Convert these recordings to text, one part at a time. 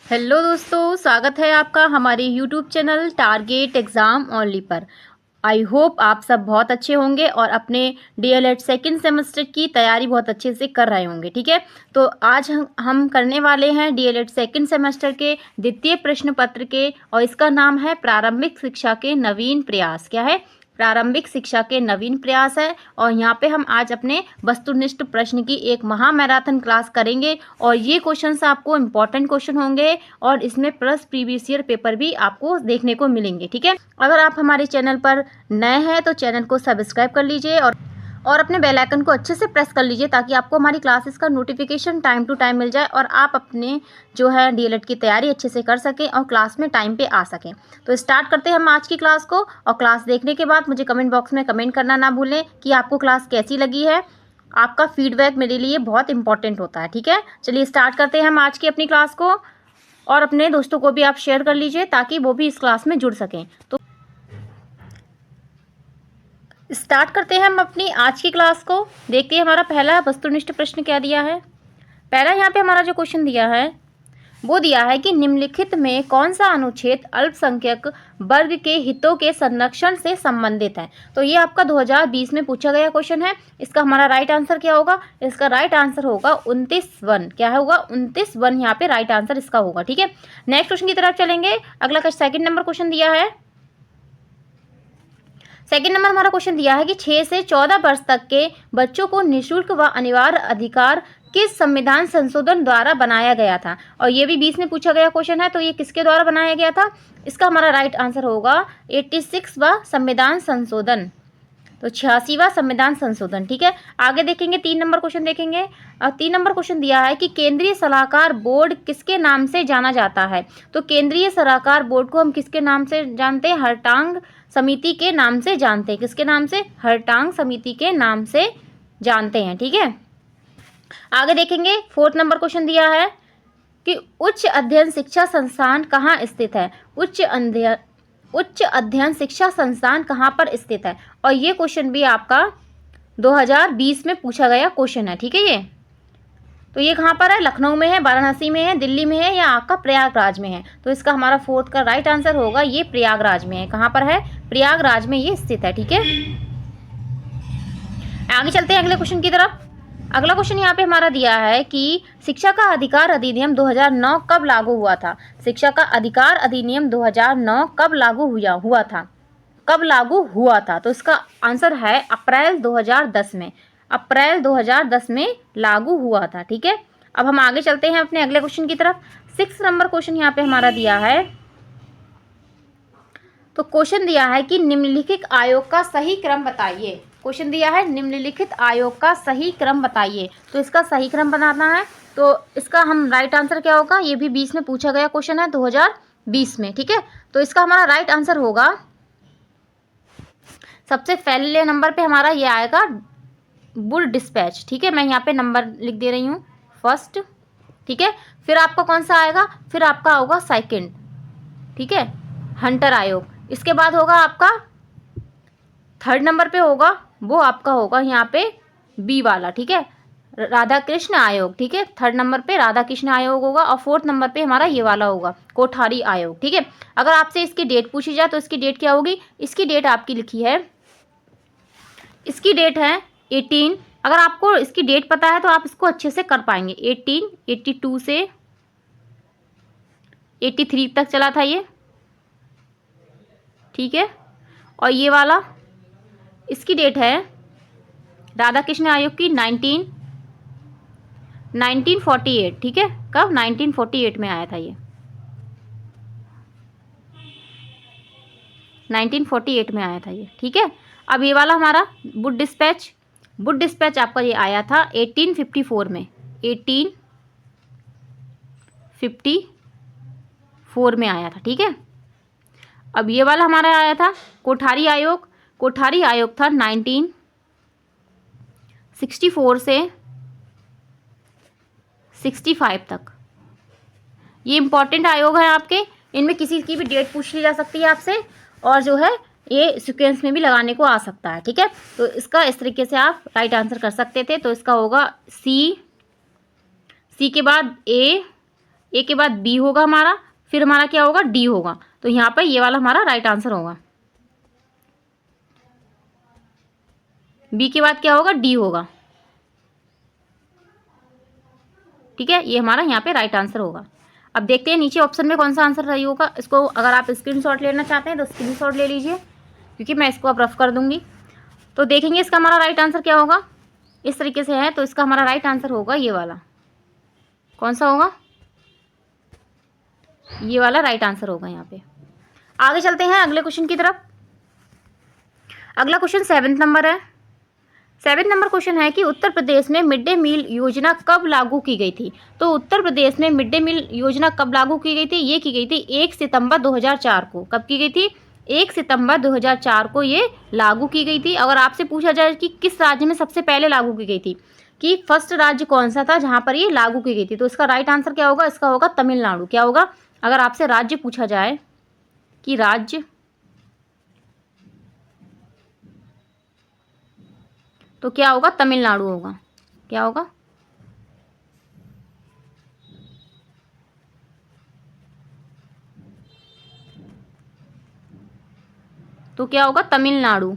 Hello दोस्तों, स्वागत है आपका हमारे YouTube channel Target Exam only पर। आई होप आप सब बहुत अच्छे होंगे और अपने डीएलएड सेकंड सेमेस्टर की तैयारी बहुत अच्छे से कर रहे होंगे। ठीक है, तो आज हम करने वाले हैं डीएलएड सेकंड सेमेस्टर के द्वितीय प्रश्न पत्र के, और इसका नाम है प्रारंभिक शिक्षा के नवीन प्रयास। क्या है? प्रारंभिक शिक्षा के नवीन प्रयास है। और यहाँ पे हम आज अपने वस्तुनिष्ठ प्रश्न की एक महा मैराथन क्लास करेंगे, और ये क्वेश्चंस आपको इम्पॉर्टेंट क्वेश्चन होंगे और इसमें प्लस प्रीवियस ईयर पेपर भी आपको देखने को मिलेंगे। ठीक है, अगर आप हमारे चैनल पर नए हैं तो चैनल को सब्सक्राइब कर लीजिए और अपने बेल आइकन को अच्छे से प्रेस कर लीजिए, ताकि आपको हमारी क्लासेस का नोटिफिकेशन टाइम टू टाइम मिल जाए और आप अपने जो है डीएलएड की तैयारी अच्छे से कर सकें और क्लास में टाइम पे आ सकें। तो स्टार्ट करते हैं हम आज की क्लास को, और क्लास देखने के बाद मुझे कमेंट बॉक्स में कमेंट करना ना भूलें कि आपको क्लास कैसी लगी है। आपका फीडबैक मेरे लिए बहुत इंपॉर्टेंट होता है। ठीक है, चलिए स्टार्ट करते हैं हम आज की अपनी क्लास को, और अपने दोस्तों को भी आप शेयर कर लीजिए ताकि वो भी इस क्लास में जुड़ सकें। तो स्टार्ट करते हैं हम अपनी आज की क्लास को। देखते हैं हमारा पहला वस्तुनिष्ठ प्रश्न क्या दिया है। पहला यहाँ पे हमारा जो क्वेश्चन दिया है वो दिया है कि निम्नलिखित में कौन सा अनुच्छेद अल्पसंख्यक वर्ग के हितों के संरक्षण से संबंधित है। तो ये आपका 2020 में पूछा गया क्वेश्चन है। इसका हमारा राइट आंसर क्या होगा? इसका राइट आंसर होगा 29(1). क्या होगा? 29(1) यहाँ पे राइट आंसर इसका होगा। ठीक है, नेक्स्ट क्वेश्चन की तरफ चलेंगे। अगला का सेकंड नंबर क्वेश्चन दिया है। सेकेंड नंबर हमारा क्वेश्चन दिया है कि 6 से 14 वर्ष तक के बच्चों को निःशुल्क व अनिवार्य अधिकार किस संविधान संशोधन द्वारा बनाया गया था। और ये भी 20 में पूछा गया क्वेश्चन है, तो ये किसके द्वारा बनाया गया था? इसका हमारा राइट आंसर होगा 86वां संविधान संशोधन, तो 86वां संविधान संशोधन। ठीक है, आगे देखेंगे 3 नंबर क्वेश्चन देखेंगे। 3 नंबर क्वेश्चन दिया है कि केंद्रीय सलाहकार बोर्ड किसके नाम से जाना जाता है। तो केंद्रीय सलाहकार बोर्ड को हम किसके नाम से जानते हैं? हरटांग समिति के नाम से जानते हैं। किसके नाम से? हरटांग समिति के नाम से जानते हैं। ठीक है, आगे देखेंगे 4th नंबर क्वेश्चन दिया है कि उच्च अध्ययन शिक्षा संस्थान कहाँ स्थित है। उच्च अध्ययन शिक्षा संस्थान कहाँ पर स्थित है। और ये क्वेश्चन भी आपका 2020 में पूछा गया क्वेश्चन है। ठीक है, ये तो ये कहाँ पर है? लखनऊ में है, वाराणसी में है, दिल्ली में है, या आपका प्रयागराज में है। तो इसका हमारा 4th का राइट आंसर होगा ये प्रयागराज में है। कहाँ पर है? प्रयागराज में ये स्थित है। ठीक है, आगे चलते हैं अगले क्वेश्चन की तरफ। अगला क्वेश्चन यहाँ पे हमारा दिया है कि शिक्षा का अधिकार अधिनियम 2009 कब लागू हुआ था। शिक्षा का अधिकार अधिनियम 2009 कब लागू हुआ था? कब लागू हुआ था? तो इसका आंसर है अप्रैल 2010 में। अप्रैल 2010 में लागू हुआ था। ठीक है, अब हम आगे चलते हैं अपने अगले क्वेश्चन की तरफ। 6 नंबर क्वेश्चन यहाँ पे हमारा दिया है। तो क्वेश्चन दिया है कि निम्नलिखित आयोग का सही क्रम बताइए। क्वेश्चन दिया है निम्नलिखित आयोग का सही क्रम बताइए। तो इसका सही क्रम बनाना है। तो इसका हम राइट आंसर क्या होगा? ये भी 20 में पूछा गया क्वेश्चन है, 2020 में। ठीक है, तो इसका हमारा राइट आंसर होगा, सबसे पहले नंबर पे हमारा ये आएगा बुल डिस्पैच। ठीक है, मैं यहाँ पे नंबर लिख दे रही हूँ, फर्स्ट। ठीक है, फिर आपका कौन सा आएगा? फिर आपका होगा सेकंड। ठीक है, हंटर आयोग। इसके बाद होगा आपका 3rd नंबर पे होगा, वो आपका होगा यहाँ पे बी वाला। ठीक है, राधा कृष्ण आयोग। ठीक है, 3rd नंबर पे राधा कृष्ण आयोग होगा, और 4th नंबर पे हमारा ये वाला होगा कोठारी आयोग। ठीक है, अगर आपसे इसकी डेट पूछी जाए तो इसकी डेट क्या होगी? इसकी डेट आपकी लिखी है, इसकी डेट है 18। अगर आपको इसकी डेट पता है तो आप इसको अच्छे से कर पाएंगे। 1882 से 83 तक चला था ये। ठीक है, और ये वाला इसकी डेट है राधा कृष्ण आयोग की 1948। ठीक है, कब? 1948 में आया था ये, 1948 में आया था ये। ठीक है, अब ये वाला हमारा बुड डिस्पैच आपका ये आया था 1854 में, 1854 में आया था। ठीक है, अब ये वाला हमारा आया था कोठारी आयोग था 1964 से 65 तक। ये इंपॉर्टेंट आयोग है आपके, इनमें किसी की भी डेट पूछ ली जा सकती है आपसे, और जो है ये सीक्वेंस में भी लगाने को आ सकता है। ठीक है, तो इसका इस तरीके से आप राइट आंसर कर सकते थे। तो इसका होगा सी के बाद ए के बाद बी होगा हमारा, फिर हमारा क्या होगा, डी होगा। तो यहाँ पर ये वाला हमारा राइट आंसर होगा। बी के बाद क्या होगा, डी होगा। ठीक है, ये हमारा यहाँ पे राइट आंसर होगा। अब देखते हैं नीचे ऑप्शन में कौन सा आंसर सही होगा। इसको अगर आप स्क्रीनशॉट लेना चाहते हैं तो स्क्रीनशॉट ले लीजिए, क्योंकि मैं इसको अब रफ कर दूंगी। तो देखेंगे इसका हमारा राइट आंसर क्या होगा। इस तरीके से है, तो इसका हमारा राइट आंसर होगा ये वाला। कौन सा होगा, ये वाला राइट आंसर होगा यहाँ पे। आगे चलते हैं अगले क्वेश्चन की तरफ। अगला क्वेश्चन 7 नंबर है। 7 नंबर क्वेश्चन है कि उत्तर प्रदेश में मिड डे मील योजना कब लागू की गई थी। तो उत्तर प्रदेश में मिड डे मील योजना कब लागू की गई थी, ये की गई थी 1 सितंबर 2004 को। कब की गई थी, 1 सितंबर 2004 को ये लागू की गई थी। अगर आपसे पूछा जाए कि किस राज्य में सबसे पहले लागू की गई थी, कि फर्स्ट राज्य कौन सा था जहाँ पर ये लागू की गई थी, तो इसका राइट आंसर क्या होगा, इसका होगा तमिलनाडु। क्या होगा, अगर आपसे राज्य पूछा जाए कि राज्य, तो क्या होगा, तमिलनाडु होगा। क्या होगा, तो क्या होगा, तमिलनाडु।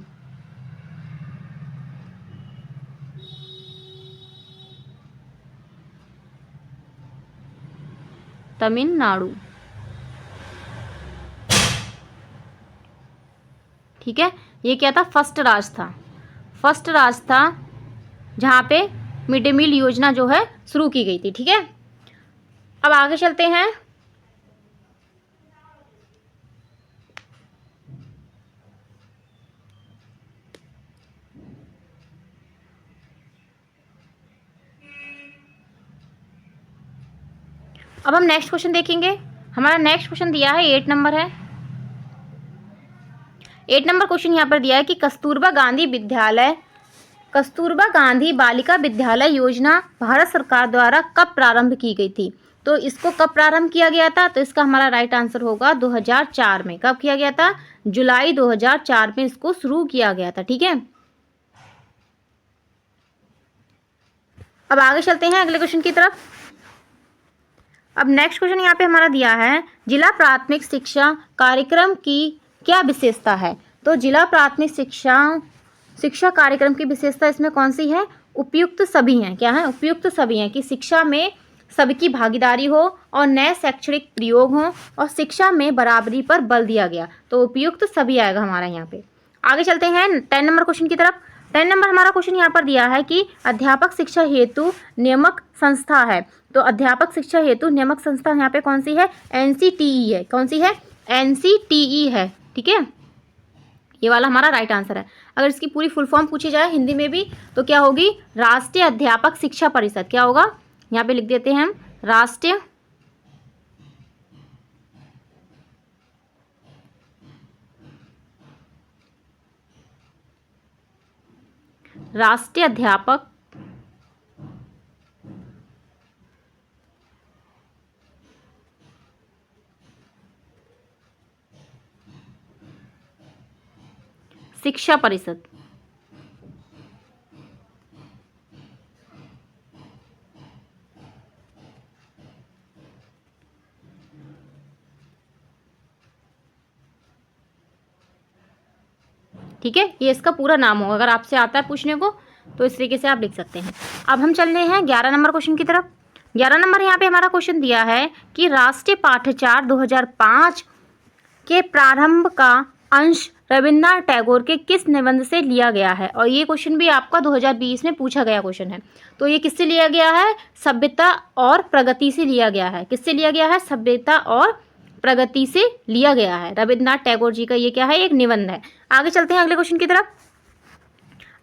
तमिलनाडु। ठीक है, ये क्या था, फर्स्ट राज्य था। फर्स्ट राज्य था जहाँ पे मिड डे मील योजना जो है शुरू की गई थी। ठीक है, अब आगे चलते हैं। अब हम नेक्स्ट क्वेश्चन देखेंगे। हमारा नेक्स्ट क्वेश्चन दिया है 8 नंबर है। 8 नंबर क्वेश्चन यहाँ पर दिया है कि कस्तूरबा गांधी बालिका विद्यालय योजना भारत सरकार द्वारा कब प्रारंभ की गई थी। तो इसको कब प्रारंभ किया गया था, तो इसका हमारा राइट आंसर होगा 2004 में। कब किया गया था, जुलाई 2004 में इसको शुरू किया गया था। ठीक है, अब आगे चलते हैं अगले क्वेश्चन की तरफ। अब नेक्स्ट क्वेश्चन यहाँ पे हमारा दिया है, जिला प्राथमिक शिक्षा कार्यक्रम की क्या विशेषता है। तो जिला प्राथमिक शिक्षा कार्यक्रम की विशेषता इसमें कौन सी है, उपयुक्त सभी हैं। क्या है, उपयुक्त सभी हैं, कि शिक्षा में सबकी भागीदारी हो और नए शैक्षणिक प्रयोग हो और शिक्षा में बराबरी पर बल दिया गया। तो उपयुक्त सभी आएगा हमारा यहाँ पे। आगे चलते हैं 10 नंबर क्वेश्चन की तरफ। 10 नंबर हमारा क्वेश्चन यहाँ पर दिया है कि अध्यापक शिक्षा हेतु नियामक संस्था है। तो अध्यापक शिक्षा हेतु नियामक संस्था यहाँ पे कौन सी है, NCTE है। कौन सी है, NCTE है। ठीक है, ये वाला हमारा राइट आंसर है। अगर इसकी पूरी फुल फॉर्म पूछी जाए हिंदी में भी तो क्या होगी, राष्ट्रीय अध्यापक शिक्षा परिषद। क्या होगा, यहाँ पे लिख देते हैं हम, राष्ट्रीय अध्यापक शिक्षा परिषद। ठीक है, ये इसका पूरा नाम होगा। अगर आपसे आता है पूछने को तो इस तरीके से आप लिख सकते हैं। अब हम चल रहे हैं 11 नंबर क्वेश्चन की तरफ। 11 नंबर यहाँ पे हमारा क्वेश्चन दिया है कि राष्ट्रीय पाठ्यचर्या 2005 के प्रारंभ का अंश रविन्द्रनाथ टैगोर के किस निबंध से लिया गया है। और ये क्वेश्चन भी आपका 2020 में पूछा गया क्वेश्चन है। तो ये किससे लिया गया है, सभ्यता और प्रगति से लिया गया है। किससे लिया गया है, सभ्यता और प्रगति से लिया गया है। रविन्द्रनाथ टैगोर जी का ये क्या है, एक निबंध है। आगे चलते हैं अगले क्वेश्चन की तरफ।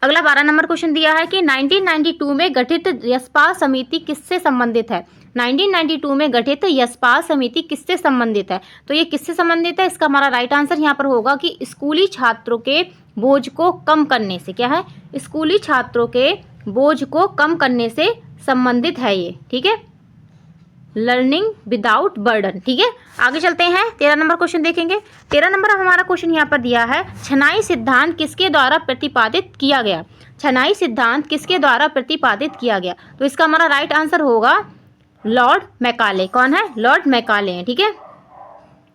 अगला 12 नंबर क्वेश्चन दिया है कि 1992 में गठित यशपाल समिति किससे संबंधित है। 1992 में गठित यशपाल समिति किससे संबंधित है। तो ये किससे संबंधित है, इसका हमारा राइट आंसर यहाँ पर होगा कि स्कूली छात्रों के बोझ को कम करने से। क्या है, स्कूली छात्रों के बोझ को कम करने से संबंधित है ये। ठीक है, लर्निंग विदाउट बर्डन। ठीक है, आगे चलते हैं 13 नंबर क्वेश्चन देखेंगे। 13 नंबर हमारा क्वेश्चन यहाँ पर दिया है, छनाई सिद्धांत किसके द्वारा प्रतिपादित किया गया। छनाई सिद्धांत किसके द्वारा प्रतिपादित किया गया। तो इसका हमारा राइट आंसर होगा लॉर्ड मैकाले। कौन है? लॉर्ड मैकाले हैं, ठीक है।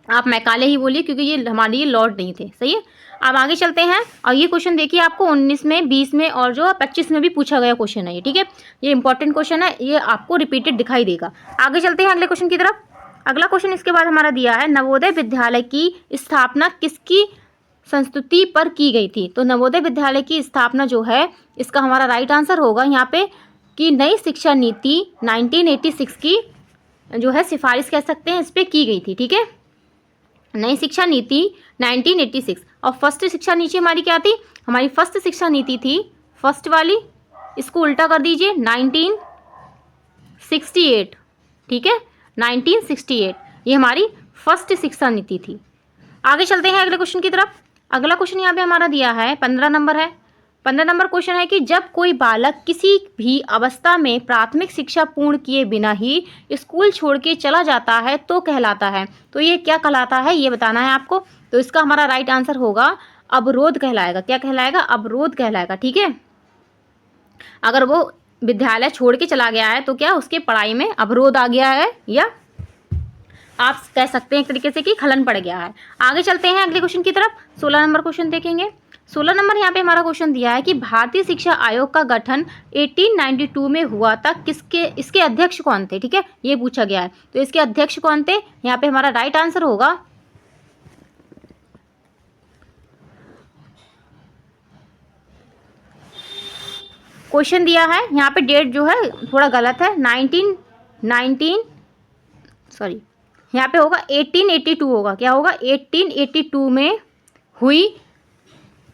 आप मैकाले ही बोलिए क्योंकि ये हमारे लिए लॉर्ड नहीं थे, सही है। अब आगे चलते हैं और ये क्वेश्चन देखिए आपको 19 में, 20 में और जो 25 में भी पूछा गया क्वेश्चन है ये, ठीक है। ये इंपॉर्टेंट क्वेश्चन है, ये आपको रिपीटेड दिखाई देगा। आगे चलते हैं अगले क्वेश्चन की तरफ। अगला क्वेश्चन इसके बाद हमारा दिया है, नवोदय विद्यालय की स्थापना किसकी संस्तुति पर की गई थी? तो नवोदय विद्यालय की स्थापना जो है, इसका हमारा राइट आंसर होगा यहाँ पे कि नई शिक्षा नीति 1986 की जो है सिफारिश कह सकते हैं, इस पर की गई थी, ठीक है। नई शिक्षा नीति 1986। और फर्स्ट शिक्षा नीति हमारी क्या थी? हमारी फर्स्ट शिक्षा नीति थी, फर्स्ट वाली, इसको उल्टा कर दीजिए 1968, ठीक है। 1968 ये हमारी फर्स्ट शिक्षा नीति थी। आगे चलते हैं अगले क्वेश्चन की तरफ। अगला क्वेश्चन यहाँ पे हमारा दिया है 15 नंबर है। 15 नंबर क्वेश्चन है कि जब कोई बालक किसी भी अवस्था में प्राथमिक शिक्षा पूर्ण किए बिना ही स्कूल छोड़ के चला जाता है तो कहलाता है। तो ये क्या कहलाता है ये बताना है आपको। तो इसका हमारा राइट आंसर होगा अवरोध कहलाएगा। क्या कहलाएगा? अवरोध कहलाएगा, ठीक है। अगर वो विद्यालय छोड़ के चला गया है तो क्या उसके पढ़ाई में अवरोध आ गया है, या आप कह सकते हैं एक तरीके से कि खलन पड़ गया है। आगे चलते हैं अगले क्वेश्चन की तरफ। 16 नंबर क्वेश्चन देखेंगे। 16 नंबर यहाँ पे हमारा क्वेश्चन दिया है कि भारतीय शिक्षा आयोग का गठन 1892 में हुआ था, किसके, इसके अध्यक्ष कौन थे, ठीक है, ये पूछा गया है। तो इसके अध्यक्ष कौन थे? यहाँ पे हमारा राइट आंसर होगा क्वेश्चन दिया है यहाँ पे, डेट जो है थोड़ा गलत है, 1882 होगा। क्या होगा? 1882 में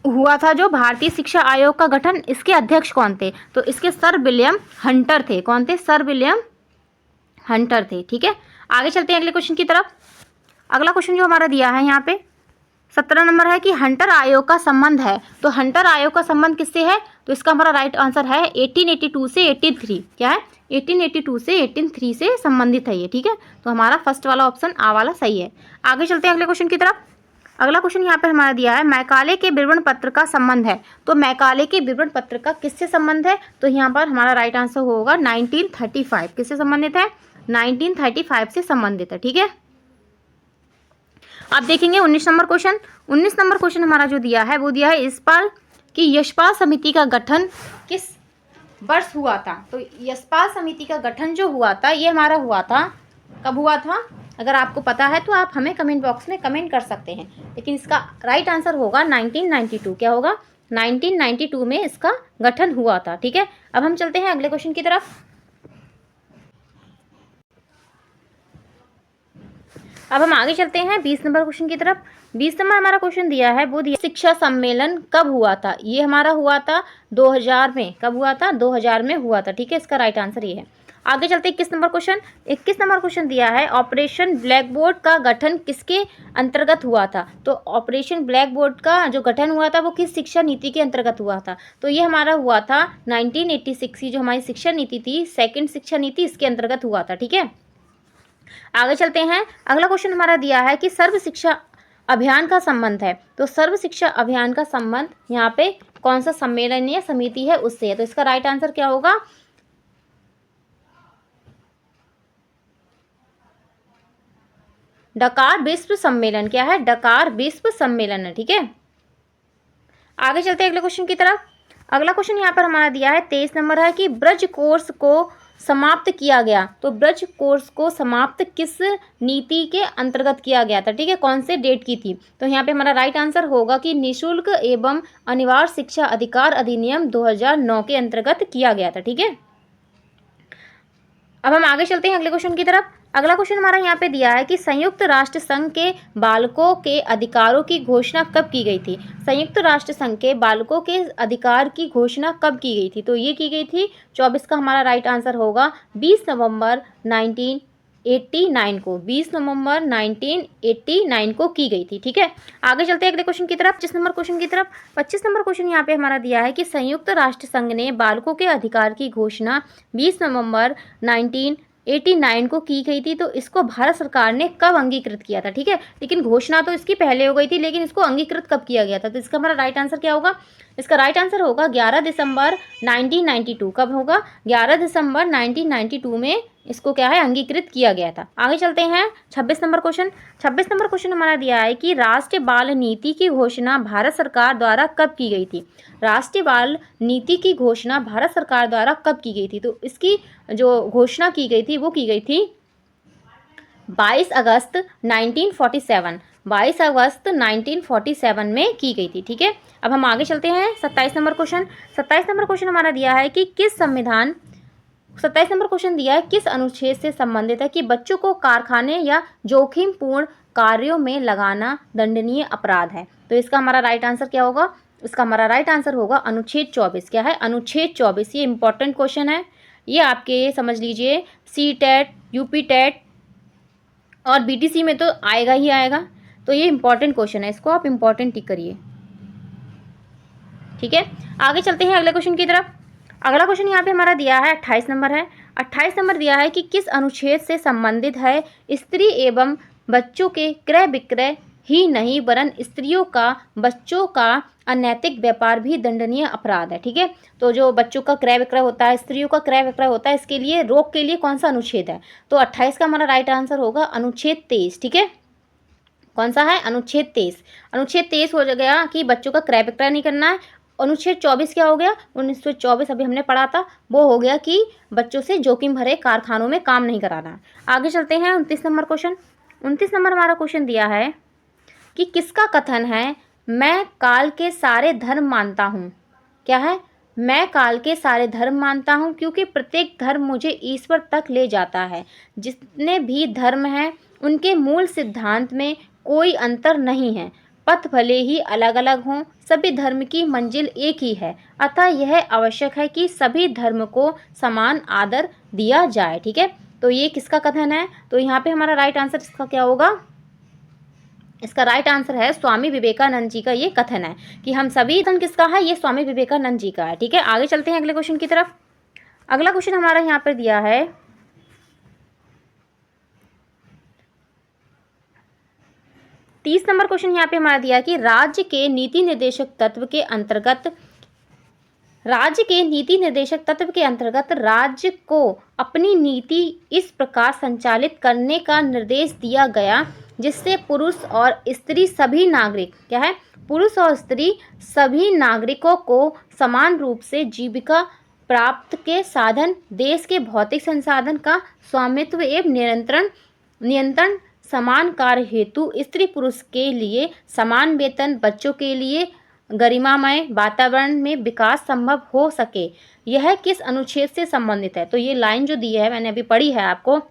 हुआ था जो भारतीय शिक्षा आयोग का गठन। इसके अध्यक्ष कौन थे? तो इसके सर विलियम हंटर थे। कौन थे? सर विलियम हंटर थे, ठीक है। आगे चलते हैं अगले क्वेश्चन की तरफ। अगला क्वेश्चन जो हमारा दिया है यहाँ पे 17 नंबर है कि हंटर आयोग का संबंध है। तो हंटर आयोग का संबंध किससे है? तो इसका हमारा राइट आंसर है 1882 से 83। क्या है? 1882 से 1883 से संबंधित है ये, ठीक है। तो हमारा फर्स्ट वाला ऑप्शन आ वाला सही है। आगे चलते हैं अगले क्वेश्चन की तरफ। अगला क्वेश्चन यहाँ पर हमारा दिया है मैकाले के विवरण पत्र का संबंध है। तो मैकाले के विवरण पत्र का किससे संबंध है? तो यहाँ पर हमारा राइट आंसर होगा 1935। किससे संबंधित है? 1935 से संबंधित है, ठीक है। आप देखेंगे 19 नंबर क्वेश्चन। 19 नंबर क्वेश्चन हमारा जो दिया है वो दिया है यशपाल की यशपाल समिति का गठन किस वर्ष हुआ था? तो यशपाल समिति का गठन जो हुआ था ये हमारा हुआ था, कब हुआ था? अगर आपको पता है तो आप हमें कमेंट बॉक्स में कमेंट कर सकते हैं, लेकिन इसका राइट आंसर होगा 1992। क्या होगा? 1992 में इसका गठन हुआ था, ठीक है। अब हम चलते हैं अगले क्वेश्चन की तरफ। अब हम आगे चलते हैं 20 नंबर क्वेश्चन की तरफ। 20 नंबर हमारा क्वेश्चन दिया है वो दिया शिक्षा सम्मेलन कब हुआ था? ये हमारा हुआ था 2000 में। कब हुआ था? 2000 में हुआ था, ठीक है। इसका राइट आंसर ये है। आगे चलते 21 नंबर क्वेश्चन। 21 नंबर क्वेश्चन दिया है ऑपरेशन ब्लैक बोर्ड का गठन किसके अंतर्गत हुआ था? तो ऑपरेशन ब्लैक बोर्ड का जो गठन हुआ था वो किस शिक्षा नीति के अंतर्गत हुआ था? तो ये हमारा हुआ था 1986 की जो हमारी शिक्षा नीति थी, सेकेंड शिक्षा नीति, इसके अंतर्गत हुआ था, ठीक है। आगे चलते हैं। अगला क्वेश्चन हमारा दिया है कि सर्व शिक्षा अभियान का संबंध है। तो सर्व शिक्षा अभियान का संबंध यहाँ पे कौन सा सम्मेलन या समिति है उससे है। तो इसका राइट आंसर क्या होगा? डकार विश्व सम्मेलन। क्या है? डकार विश्व सम्मेलन है, ठीक है। आगे चलते हैं अगले क्वेश्चन की तरफ। अगला क्वेश्चन यहाँ पर हमारा दिया है 23 नंबर है कि ब्रज कोर्स को समाप्त किया गया। तो ब्रज कोर्स को समाप्त किस नीति के अंतर्गत किया गया था, ठीक है, कौन से डेट की थी? तो यहाँ पे हमारा राइट आंसर होगा कि निःशुल्क एवं अनिवार्य शिक्षा अधिकार अधिनियम 2009 के अंतर्गत किया गया था, ठीक है। अब हम आगे चलते हैं अगले क्वेश्चन की तरफ। अगला क्वेश्चन हमारा यहाँ पे दिया है कि संयुक्त राष्ट्र संघ के बालकों के अधिकारों की घोषणा कब की गई थी? संयुक्त राष्ट्र संघ के बालकों के अधिकार की घोषणा कब की गई थी? तो ये की गई थी 24 का हमारा राइट आंसर होगा 20 नवंबर 1989 को। 20 नवंबर 1989 को की गई थी, ठीक है। आगे चलते हैं अगले क्वेश्चन की तरफ, 25 नंबर क्वेश्चन की तरफ। 25 नंबर क्वेश्चन यहाँ पे हमारा दिया है कि संयुक्त राष्ट्र संघ ने बालकों के अधिकार की घोषणा 20 नवंबर 1989 को की गई थी। तो इसको भारत सरकार ने कब अंगीकृत किया था, ठीक है। लेकिन घोषणा तो इसकी पहले हो गई थी, लेकिन इसको अंगीकृत कब किया गया था? तो इसका हमारा राइट आंसर क्या होगा? इसका राइट आंसर होगा 11 दिसंबर 1992। कब होगा? 11 दिसंबर 1992 में इसको क्या है, अंगीकृत किया गया था। आगे चलते हैं 26 नंबर क्वेश्चन। 26 नंबर क्वेश्चन हमारा दिया है कि राष्ट्रीय बाल नीति की घोषणा भारत सरकार द्वारा कब की गई थी। राष्ट्रीय बाल नीति की घोषणा भारत सरकार द्वारा कब की गई थी? तो इसकी जो घोषणा की गई थी वो की गई थी 22 अगस्त 1947, 22 अगस्त 1947 में की गई थी। ठीक है, अब हम आगे चलते हैं 27 नंबर क्वेश्चन। 27 नंबर क्वेश्चन हमारा दिया है कि किस संविधान 27 नंबर क्वेश्चन दिया है किस अनुच्छेद से संबंधित है कि बच्चों को कारखाने या जोखिमपूर्ण कार्यों में लगाना दंडनीय अपराध है। तो इसका हमारा राइट आंसर क्या होगा? इसका हमारा राइट आंसर होगा अनुच्छेद 24। क्या है? अनुच्छेद 24। ये इंपॉर्टेंट क्वेश्चन है, ये आपके समझ लीजिए सी टेट, यूपी टेट और बीटीसी में तो आएगा ही आएगा। तो ये इंपॉर्टेंट क्वेश्चन है, इसको आप इंपॉर्टेंट टिक करिए। ठीक है, आगे चलते हैं अगले क्वेश्चन की तरफ। अगला क्वेश्चन यहाँ पे हमारा दिया है 28 नंबर है। 28 नंबर दिया है कि किस अनुच्छेद से संबंधित है स्त्री एवं बच्चों के क्रय विक्रय ही नहीं वरन स्त्रियों का बच्चों का अनैतिक व्यापार भी दंडनीय अपराध है। ठीक है, तो जो बच्चों का क्रय विक्रय होता है, स्त्रियों का क्रय विक्रय होता है, इसके लिए रोक के लिए कौन सा अनुच्छेद है? तो 28 का हमारा राइट आंसर होगा अनुच्छेद 23। ठीक है, कौन सा है? अनुच्छेद 23। अनुच्छेद 23 हो गया कि बच्चों का क्रय विक्रय नहीं करना है। अनुच्छेद 24 क्या हो गया? 1924 अभी हमने पढ़ा था, वो हो गया कि बच्चों से जोखिम भरे कारखानों में काम नहीं कराना। आगे चलते हैं 29 नंबर क्वेश्चन। 29 नंबर हमारा क्वेश्चन दिया है कि किसका कथन है मैं काल के सारे धर्म मानता हूँ। क्या है? मैं काल के सारे धर्म मानता हूँ क्योंकि प्रत्येक धर्म मुझे ईश्वर तक ले जाता है। जितने भी धर्म हैं उनके मूल सिद्धांत में कोई अंतर नहीं है। पथ भले ही अलग अलग हों, सभी धर्म की मंजिल एक ही है। अतः यह आवश्यक है कि सभी धर्म को समान आदर दिया जाए। ठीक है, तो ये किसका कथन है? तो यहाँ पे हमारा राइट आंसर इसका क्या होगा? इसका राइट आंसर है स्वामी विवेकानंद जी का ये कथन है कि हम सभी, कथन किसका है? ये स्वामी विवेकानंद जी का है। ठीक है, आगे चलते हैं अगले क्वेश्चन की तरफ। अगला क्वेश्चन हमारा यहाँ पर दिया है 30 नंबर क्वेश्चन यहाँ पे हमारा दिया कि राज्य के नीति निर्देशक तत्व के अंतर्गत राज्य को अपनी नीति इस प्रकार संचालित करने का निर्देश दिया गया जिससे पुरुष और स्त्री सभी नागरिक, क्या है? पुरुष और स्त्री सभी नागरिकों को समान रूप से जीविका प्राप्त के साधन, देश के भौतिक संसाधन का स्वामित्व एवं नियंत्रण, समान कार्य हेतु स्त्री पुरुष के लिए समान वेतन, बच्चों के लिए गरिमामय वातावरण में विकास संभव हो सके। यह किस अनुच्छेद से संबंधित है? तो ये लाइन जो दी है मैंने अभी पढ़ी है आपको,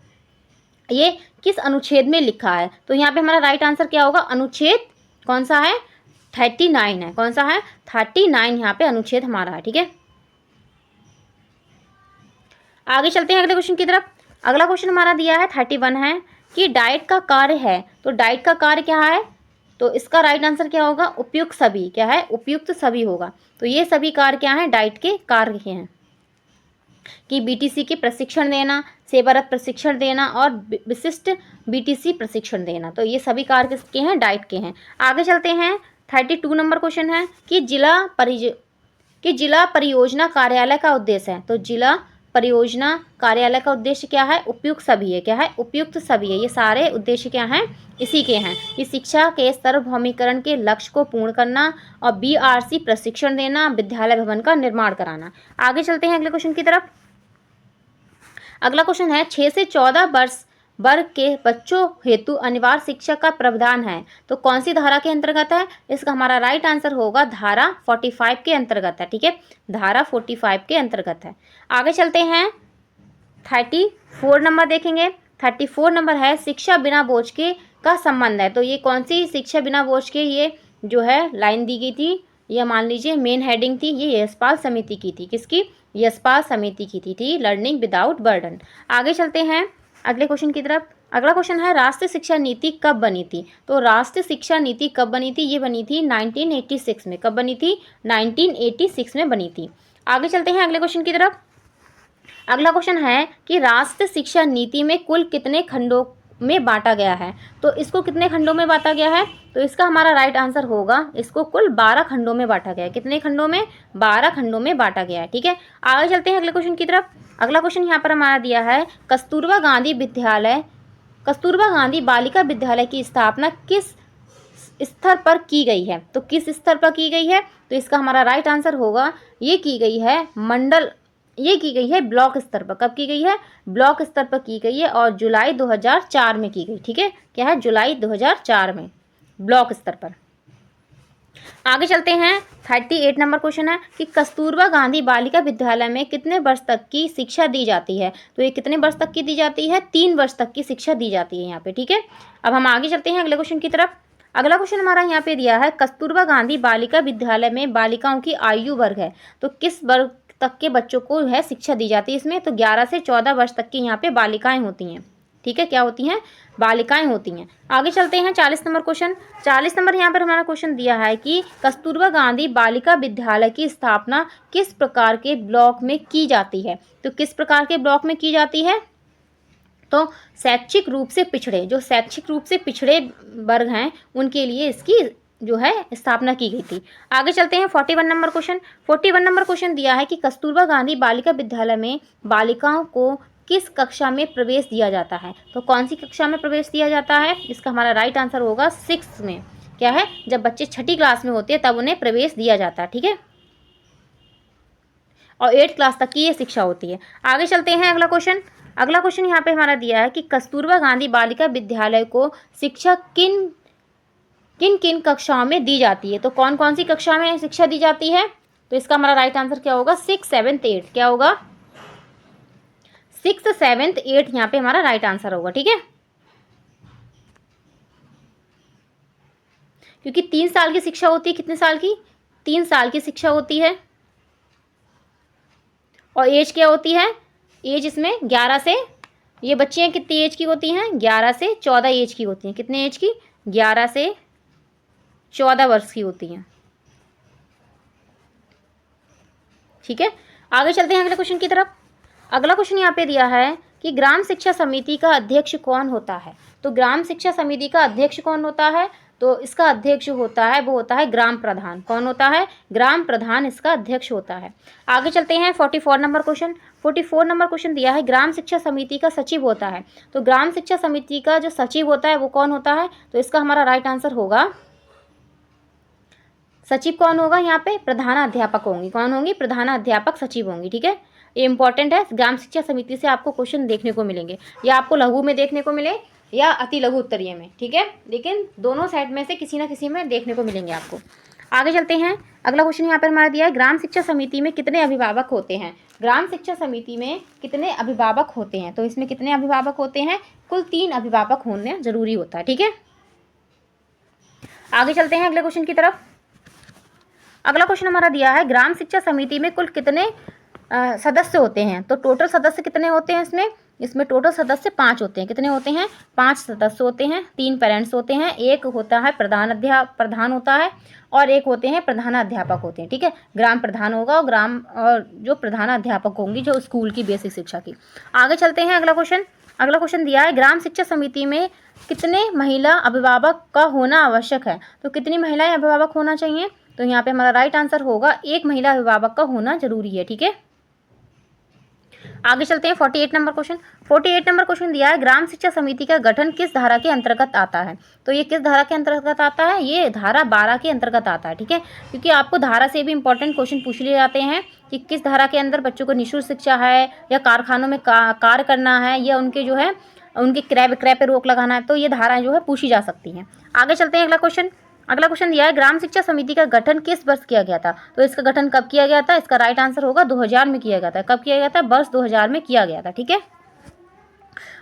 ये किस अनुच्छेद में लिखा है? तो यहाँ पे हमारा राइट आंसर क्या होगा? अनुच्छेद कौन सा है? 39 है। कौन सा है? 39 यहाँ पे अनुच्छेद हमारा है। ठीक है, आगे चलते हैं अगले क्वेश्चन की तरफ। अगला क्वेश्चन हमारा दिया है 31 है कि डाइट का कार्य है। तो डाइट का कार्य क्या है? तो इसका राइट आंसर क्या होगा? उपयुक्त सभी। क्या है? उपयुक्त सभी होगा। तो ये सभी कार्य क्या हैं? डाइट के कार्य हैं कि बीटीसी के प्रशिक्षण देना, सेवारत प्रशिक्षण देना और विशिष्ट बीटीसी प्रशिक्षण देना। तो ये सभी कार्य किसके हैं? डाइट के हैं। आगे चलते हैं 32 नंबर क्वेश्चन है कि जिला परियोजना कार्यालय का उद्देश्य है। तो जिला परियोजना कार्यालय का उद्देश्य क्या है? उपयुक्त सभी है। क्या है? उपयुक्त सभी है। ये सारे उद्देश्य क्या हैं? इसी के हैं कि शिक्षा के सार्वभौमिकरण के लक्ष्य को पूर्ण करना और बीआरसी प्रशिक्षण देना, विद्यालय भवन का निर्माण कराना। आगे चलते हैं अगले क्वेश्चन की तरफ। अगला क्वेश्चन है 6 से 14 वर्ग के बच्चों हेतु अनिवार्य शिक्षा का प्रावधान है। तो कौन सी धारा के अंतर्गत है? इसका हमारा राइट आंसर होगा धारा 45 के अंतर्गत है। ठीक है, धारा 45 के अंतर्गत है। आगे चलते हैं 34 नंबर देखेंगे। 34 नंबर है शिक्षा बिना बोझ के का संबंध है। तो ये कौन सी शिक्षा बिना बोझ के ये जो है लाइन दी गई थी, यह मान लीजिए मेन हेडिंग थी, ये यशपाल समिति की थी। किसकी? यशपाल समिति की थी लर्निंग विदाउट बर्डन। आगे चलते हैं अगले क्वेश्चन की तरफ। अगला क्वेश्चन है राष्ट्रीय शिक्षा नीति कब बनी थी? तो राष्ट्रीय शिक्षा नीति कब बनी थी? ये बनी थी 1986 में। कब बनी थी? 1986 में बनी थी। आगे चलते हैं अगले क्वेश्चन की तरफ। अगला क्वेश्चन है कि राष्ट्रीय शिक्षा नीति में कुल कितने खंडों में बांटा गया है। तो इसको कितने खंडों में बांटा गया है? तो इसका हमारा राइट आंसर होगा, इसको कुल 12 खंडों में बांटा गया है। कितने खंडों में? 12 खंडों में बांटा गया है। ठीक है, आगे चलते हैं अगले क्वेश्चन की तरफ। अगला क्वेश्चन यहाँ पर हमारा दिया है, कस्तूरबा गांधी बालिका विद्यालय की स्थापना किस स्तर पर की गई है? तो किस स्तर पर की गई है? तो इसका हमारा राइट आंसर होगा, ये की गई है ब्लॉक स्तर पर। कब की गई है? ब्लॉक स्तर पर की गई है और जुलाई 2004 में की गई। ठीक है, क्या है? जुलाई 2004 में ब्लॉक स्तर पर। आगे चलते हैं, 38 नंबर क्वेश्चन है कि कस्तूरबा गांधी बालिका विद्यालय में कितने वर्ष तक की शिक्षा दी जाती है? तो ये कितने वर्ष तक की दी जाती है? 3 वर्ष तक की शिक्षा दी जाती है यहाँ पे। ठीक है, अब हम आगे चलते हैं अगले क्वेश्चन की तरफ। अगला क्वेश्चन हमारा यहाँ पे दिया है, कस्तूरबा गांधी बालिका विद्यालय में बालिकाओं की आयु वर्ग है, तो किस वर्ग तक के बच्चों को है शिक्षा दी जाती है इसमें? तो 11 से 14 वर्ष तक की यहाँ पे बालिकाएं होती हैं। ठीक है, क्या होती हैं? बालिकाएं होती हैं। आगे चलते हैं 40 नंबर क्वेश्चन। 40 नंबर यहाँ पर हमारा क्वेश्चन दिया है कि कस्तूरबा गांधी बालिका विद्यालय की स्थापना किस प्रकार के ब्लॉक में की जाती है? तो किस प्रकार के ब्लॉक में की जाती है? तो शैक्षिक रूप से पिछड़े, जो शैक्षिक रूप से पिछड़े वर्ग हैं उनके लिए इसकी जो है स्थापना की गई थी। आगे चलते हैं 41 नंबर क्वेश्चन। 41 नंबर क्वेश्चन दिया है कि कस्तूरबा गांधी बालिका विद्यालय में बालिकाओं को किस कक्षा में प्रवेश दिया जाता है? तो कौन सी कक्षा में प्रवेश दिया जाता है? इसका हमारा राइट आंसर होगा 6 में। क्या है? जब बच्चे 6ठी क्लास में होते हैं तब उन्हें प्रवेश दिया जाता है। ठीक है, और 8th क्लास तक की ये शिक्षा होती है। आगे चलते हैं अगला क्वेश्चन। अगला क्वेश्चन यहाँ पे हमारा दिया है कि कस्तूरबा गांधी बालिका विद्यालय को शिक्षा किन किन कक्षाओं में दी जाती है? तो कौन कौन सी कक्षा में शिक्षा दी जाती है? तो इसका हमारा राइट आंसर क्या होगा? 6, 7, 8। क्या होगा? 6, 7, 8 यहाँ पे हमारा राइट आंसर होगा। ठीक है, क्योंकि 3 साल की शिक्षा होती है। कितने साल की? 3 साल की शिक्षा होती है। और एज क्या होती है? एज इसमें 11 से, ये बच्चियाँ कितनी एज की होती हैं? 11 से 14 एज की होती हैं। कितने एज की? 11 से 14 वर्ष की होती हैं। ठीक है, आगे चलते हैं अगले क्वेश्चन की तरफ। अगला क्वेश्चन यहाँ पे दिया है कि ग्राम शिक्षा समिति का अध्यक्ष कौन होता है? तो ग्राम शिक्षा समिति का अध्यक्ष कौन होता है? तो इसका अध्यक्ष होता है, वो होता है ग्राम प्रधान। कौन होता है? ग्राम प्रधान इसका अध्यक्ष होता है। आगे चलते हैं 44 नंबर क्वेश्चन। 44 नंबर क्वेश्चन दिया है, ग्राम शिक्षा समिति का सचिव होता है। तो ग्राम शिक्षा समिति का जो सचिव होता है वो कौन होता है? तो इसका हमारा राइट आंसर होगा, सचिव कौन होगा? यहाँ पे प्रधानाध्यापक होंगी। कौन होंगी? प्रधानाध्यापक सचिव होंगी। ठीक है, ये इंपॉर्टेंट है। ग्राम शिक्षा समिति से आपको क्वेश्चन देखने को मिलेंगे, या आपको लघु में देखने को मिले या अति लघु उत्तरीय में। ठीक है, लेकिन दोनों साइड में से किसी ना किसी में देखने को मिलेंगे आपको। आगे चलते हैं, अगला क्वेश्चन यहाँ पर हमारा दिया है, ग्राम शिक्षा समिति में कितने अभिभावक होते हैं? ग्राम शिक्षा समिति में कितने अभिभावक होते हैं? तो इसमें कितने अभिभावक होते हैं? कुल 3 अभिभावक होने जरूरी होता है। ठीक है, आगे चलते हैं अगले क्वेश्चन की तरफ। अगला क्वेश्चन हमारा दिया है, ग्राम शिक्षा समिति में कुल कितने सदस्य होते हैं? तो टोटल सदस्य कितने होते हैं इसमें टोटल सदस्य 5 होते हैं। कितने होते हैं? 5 सदस्य होते हैं। 3 पेरेंट्स होते हैं, एक होता है प्रधान होता है, और एक होते हैं प्रधानाध्यापक होते हैं। ठीक है, ग्राम प्रधान होगा और जो प्रधानाध्यापक होंगी जो स्कूल की बेसिक शिक्षा की। आगे चलते हैं अगला क्वेश्चन दिया है, ग्राम शिक्षा समिति में कितने महिला अभिभावक का होना आवश्यक है? तो कितनी महिलाएं अभिभावक होना चाहिए? तो यहाँ पे हमारा राइट आंसर होगा, 1 महिला अभिभावक का होना जरूरी है। ठीक है, आगे चलते हैं 48 नंबर क्वेश्चन। 48 नंबर क्वेश्चन दिया है, ग्राम शिक्षा समिति का गठन किस धारा के अंतर्गत आता है? तो ये किस धारा के अंतर्गत आता है? ये धारा 12 के अंतर्गत आता है। ठीक है, क्योंकि आपको धारा से भी इंपॉर्टेंट क्वेश्चन पूछ लिए जाते हैं कि किस धारा के अंदर बच्चों को निःशुल्क शिक्षा है, या कारखानों में कार्य करना है, या उनके जो है उनके क्रय विक्रय पर रोक लगाना है। तो ये धाराएं जो है पूछी जा सकती हैं। आगे चलते हैं अगला क्वेश्चन दिया है, ग्राम शिक्षा समिति का गठन किस वर्ष किया गया था? तो इसका गठन कब किया गया था? इसका राइट आंसर होगा 2000 में किया गया था। कब किया गया था? वर्ष 2000 में किया गया था। ठीक है,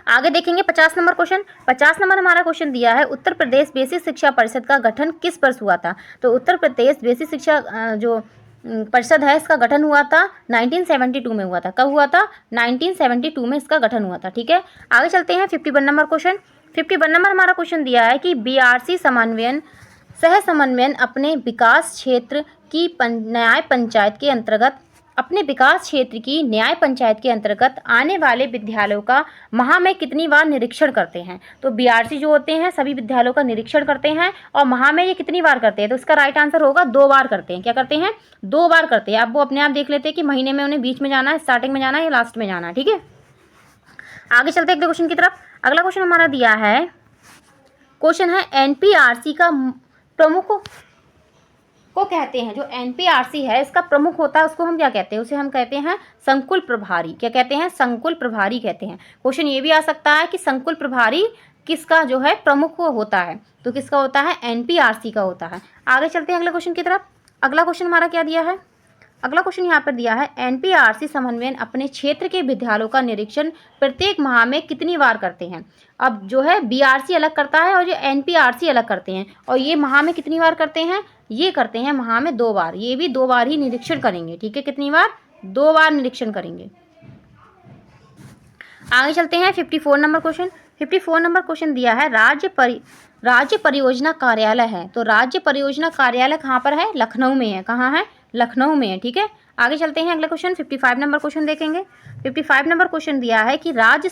आगे देखेंगे 50 नंबर क्वेश्चन। 50 नंबर हमारा क्वेश्चन दिया है, उत्तर प्रदेश बेसिक शिक्षा परिषद का गठन किस वर्ष हुआ था? तो उत्तर प्रदेश बेसिक शिक्षा जो परिषद है इसका गठन हुआ था 1972 में हुआ था। कब हुआ था? 1972 में इसका गठन हुआ था। ठीक है, आगे चलते हैं 51 नंबर क्वेश्चन। 51 नंबर हमारा क्वेश्चन दिया है कि बीआरसी सह समन्वयन अपने विकास क्षेत्र की न्याय पंचायत के अंतर्गत अपने विकास क्षेत्र की न्याय पंचायत के अंतर्गत आने वाले विद्यालयों का माह में कितनी बार निरीक्षण करते हैं? तो बीआरसी जो होते हैं सभी विद्यालयों का निरीक्षण करते हैं और माह में ये कितनी बार करते हैं? तो इसका राइट आंसर होगा 2 बार करते हैं। क्या करते हैं? 2 बार करते हैं। अब वो अपने आप देख लेते हैं कि महीने में उन्हें बीच में जाना है, स्टार्टिंग में जाना है या लास्ट में जाना है। ठीक है, आगे चलते हैं अगले क्वेश्चन की तरफ। अगला क्वेश्चन हमारा दिया है, क्वेश्चन है एनपीआरसी का प्रमुख को कहते हैं, जो एनपीआरसी है इसका प्रमुख होता है उसको हम क्या कहते हैं? उसे हम कहते हैं संकुल प्रभारी। क्या कहते हैं? संकुल प्रभारी कहते हैं। क्वेश्चन ये भी आ सकता है कि संकुल प्रभारी किसका जो है प्रमुख होता है? तो किसका होता है? एनपीआरसी का होता है। आगे चलते हैं अगले क्वेश्चन की तरफ। अगला क्वेश्चन हमारा क्या दिया है? अगला क्वेश्चन यहाँ पर दिया है, एनपीआरसी समन्वयन अपने क्षेत्र के विद्यालयों का निरीक्षण प्रत्येक माह में कितनी बार करते हैं? अब जो है बीआरसी अलग करता है और जो एनपीआरसी अलग करते हैं, और ये माह में कितनी बार करते हैं? ये करते हैं माह में 2 बार। ये भी 2 बार ही निरीक्षण करेंगे। ठीक है, कितनी बार? 2 बार निरीक्षण करेंगे। आगे चलते हैं 54 नंबर क्वेश्चन। 54 नंबर क्वेश्चन दिया है, राज्य परियोजना कार्यालय है। तो राज्य परियोजना कार्यालय कहाँ पर है? लखनऊ में है। कहाँ है? लखनऊ में है। ठीक है, आगे चलते हैं अगले क्वेश्चन 55 नंबर क्वेश्चन देखेंगे। 55 नंबर क्वेश्चन दिया है कि राज्य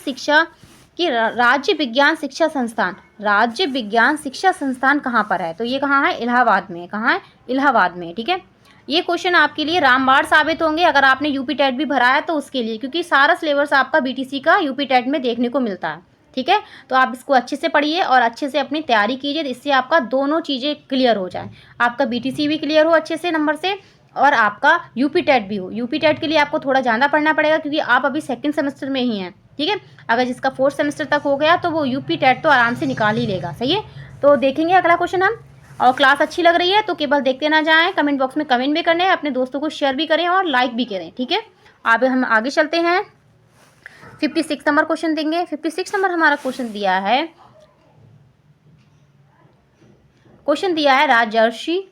विज्ञान शिक्षा संस्थान, राज्य विज्ञान शिक्षा संस्थान कहाँ पर है? तो ये कहाँ है? इलाहाबाद में है। कहाँ है? इलाहाबाद में। ठीक है, ये क्वेश्चन आपके लिए रामबाण साबित होंगे अगर आपने यूपी टेट भी भरा है तो उसके लिए, क्योंकि सारा सिलेबस आपका बीटीसी का यूपी टेट में देखने को मिलता है। ठीक है, तो आप इसको अच्छे से पढ़िए और अच्छे से अपनी तैयारी कीजिए, इससे आपका दोनों चीज़ें क्लियर हो जाए। आपका बीटीसी भी क्लियर हो अच्छे से नंबर से और आपका यूपी टेट भी हो। यूपी टेट के लिए आपको थोड़ा ज़्यादा पढ़ना पड़ेगा क्योंकि आप अभी 2nd सेमेस्टर में ही हैं। ठीक है, अगर जिसका 4th सेमेस्टर तक हो गया तो वो यूपी टेट तो आराम से निकाल ही लेगा। सही है, तो देखेंगे अगला क्वेश्चन हम। और क्लास अच्छी लग रही है तो केवल देखते ना जाएं, कमेंट बॉक्स में कमेंट भी करने, अपने दोस्तों को शेयर भी करें और लाइक भी करें। ठीक है, अब हम आगे चलते हैं 56 नंबर क्वेश्चन देंगे। 56 नंबर हमारा क्वेश्चन दिया है, राजर्षि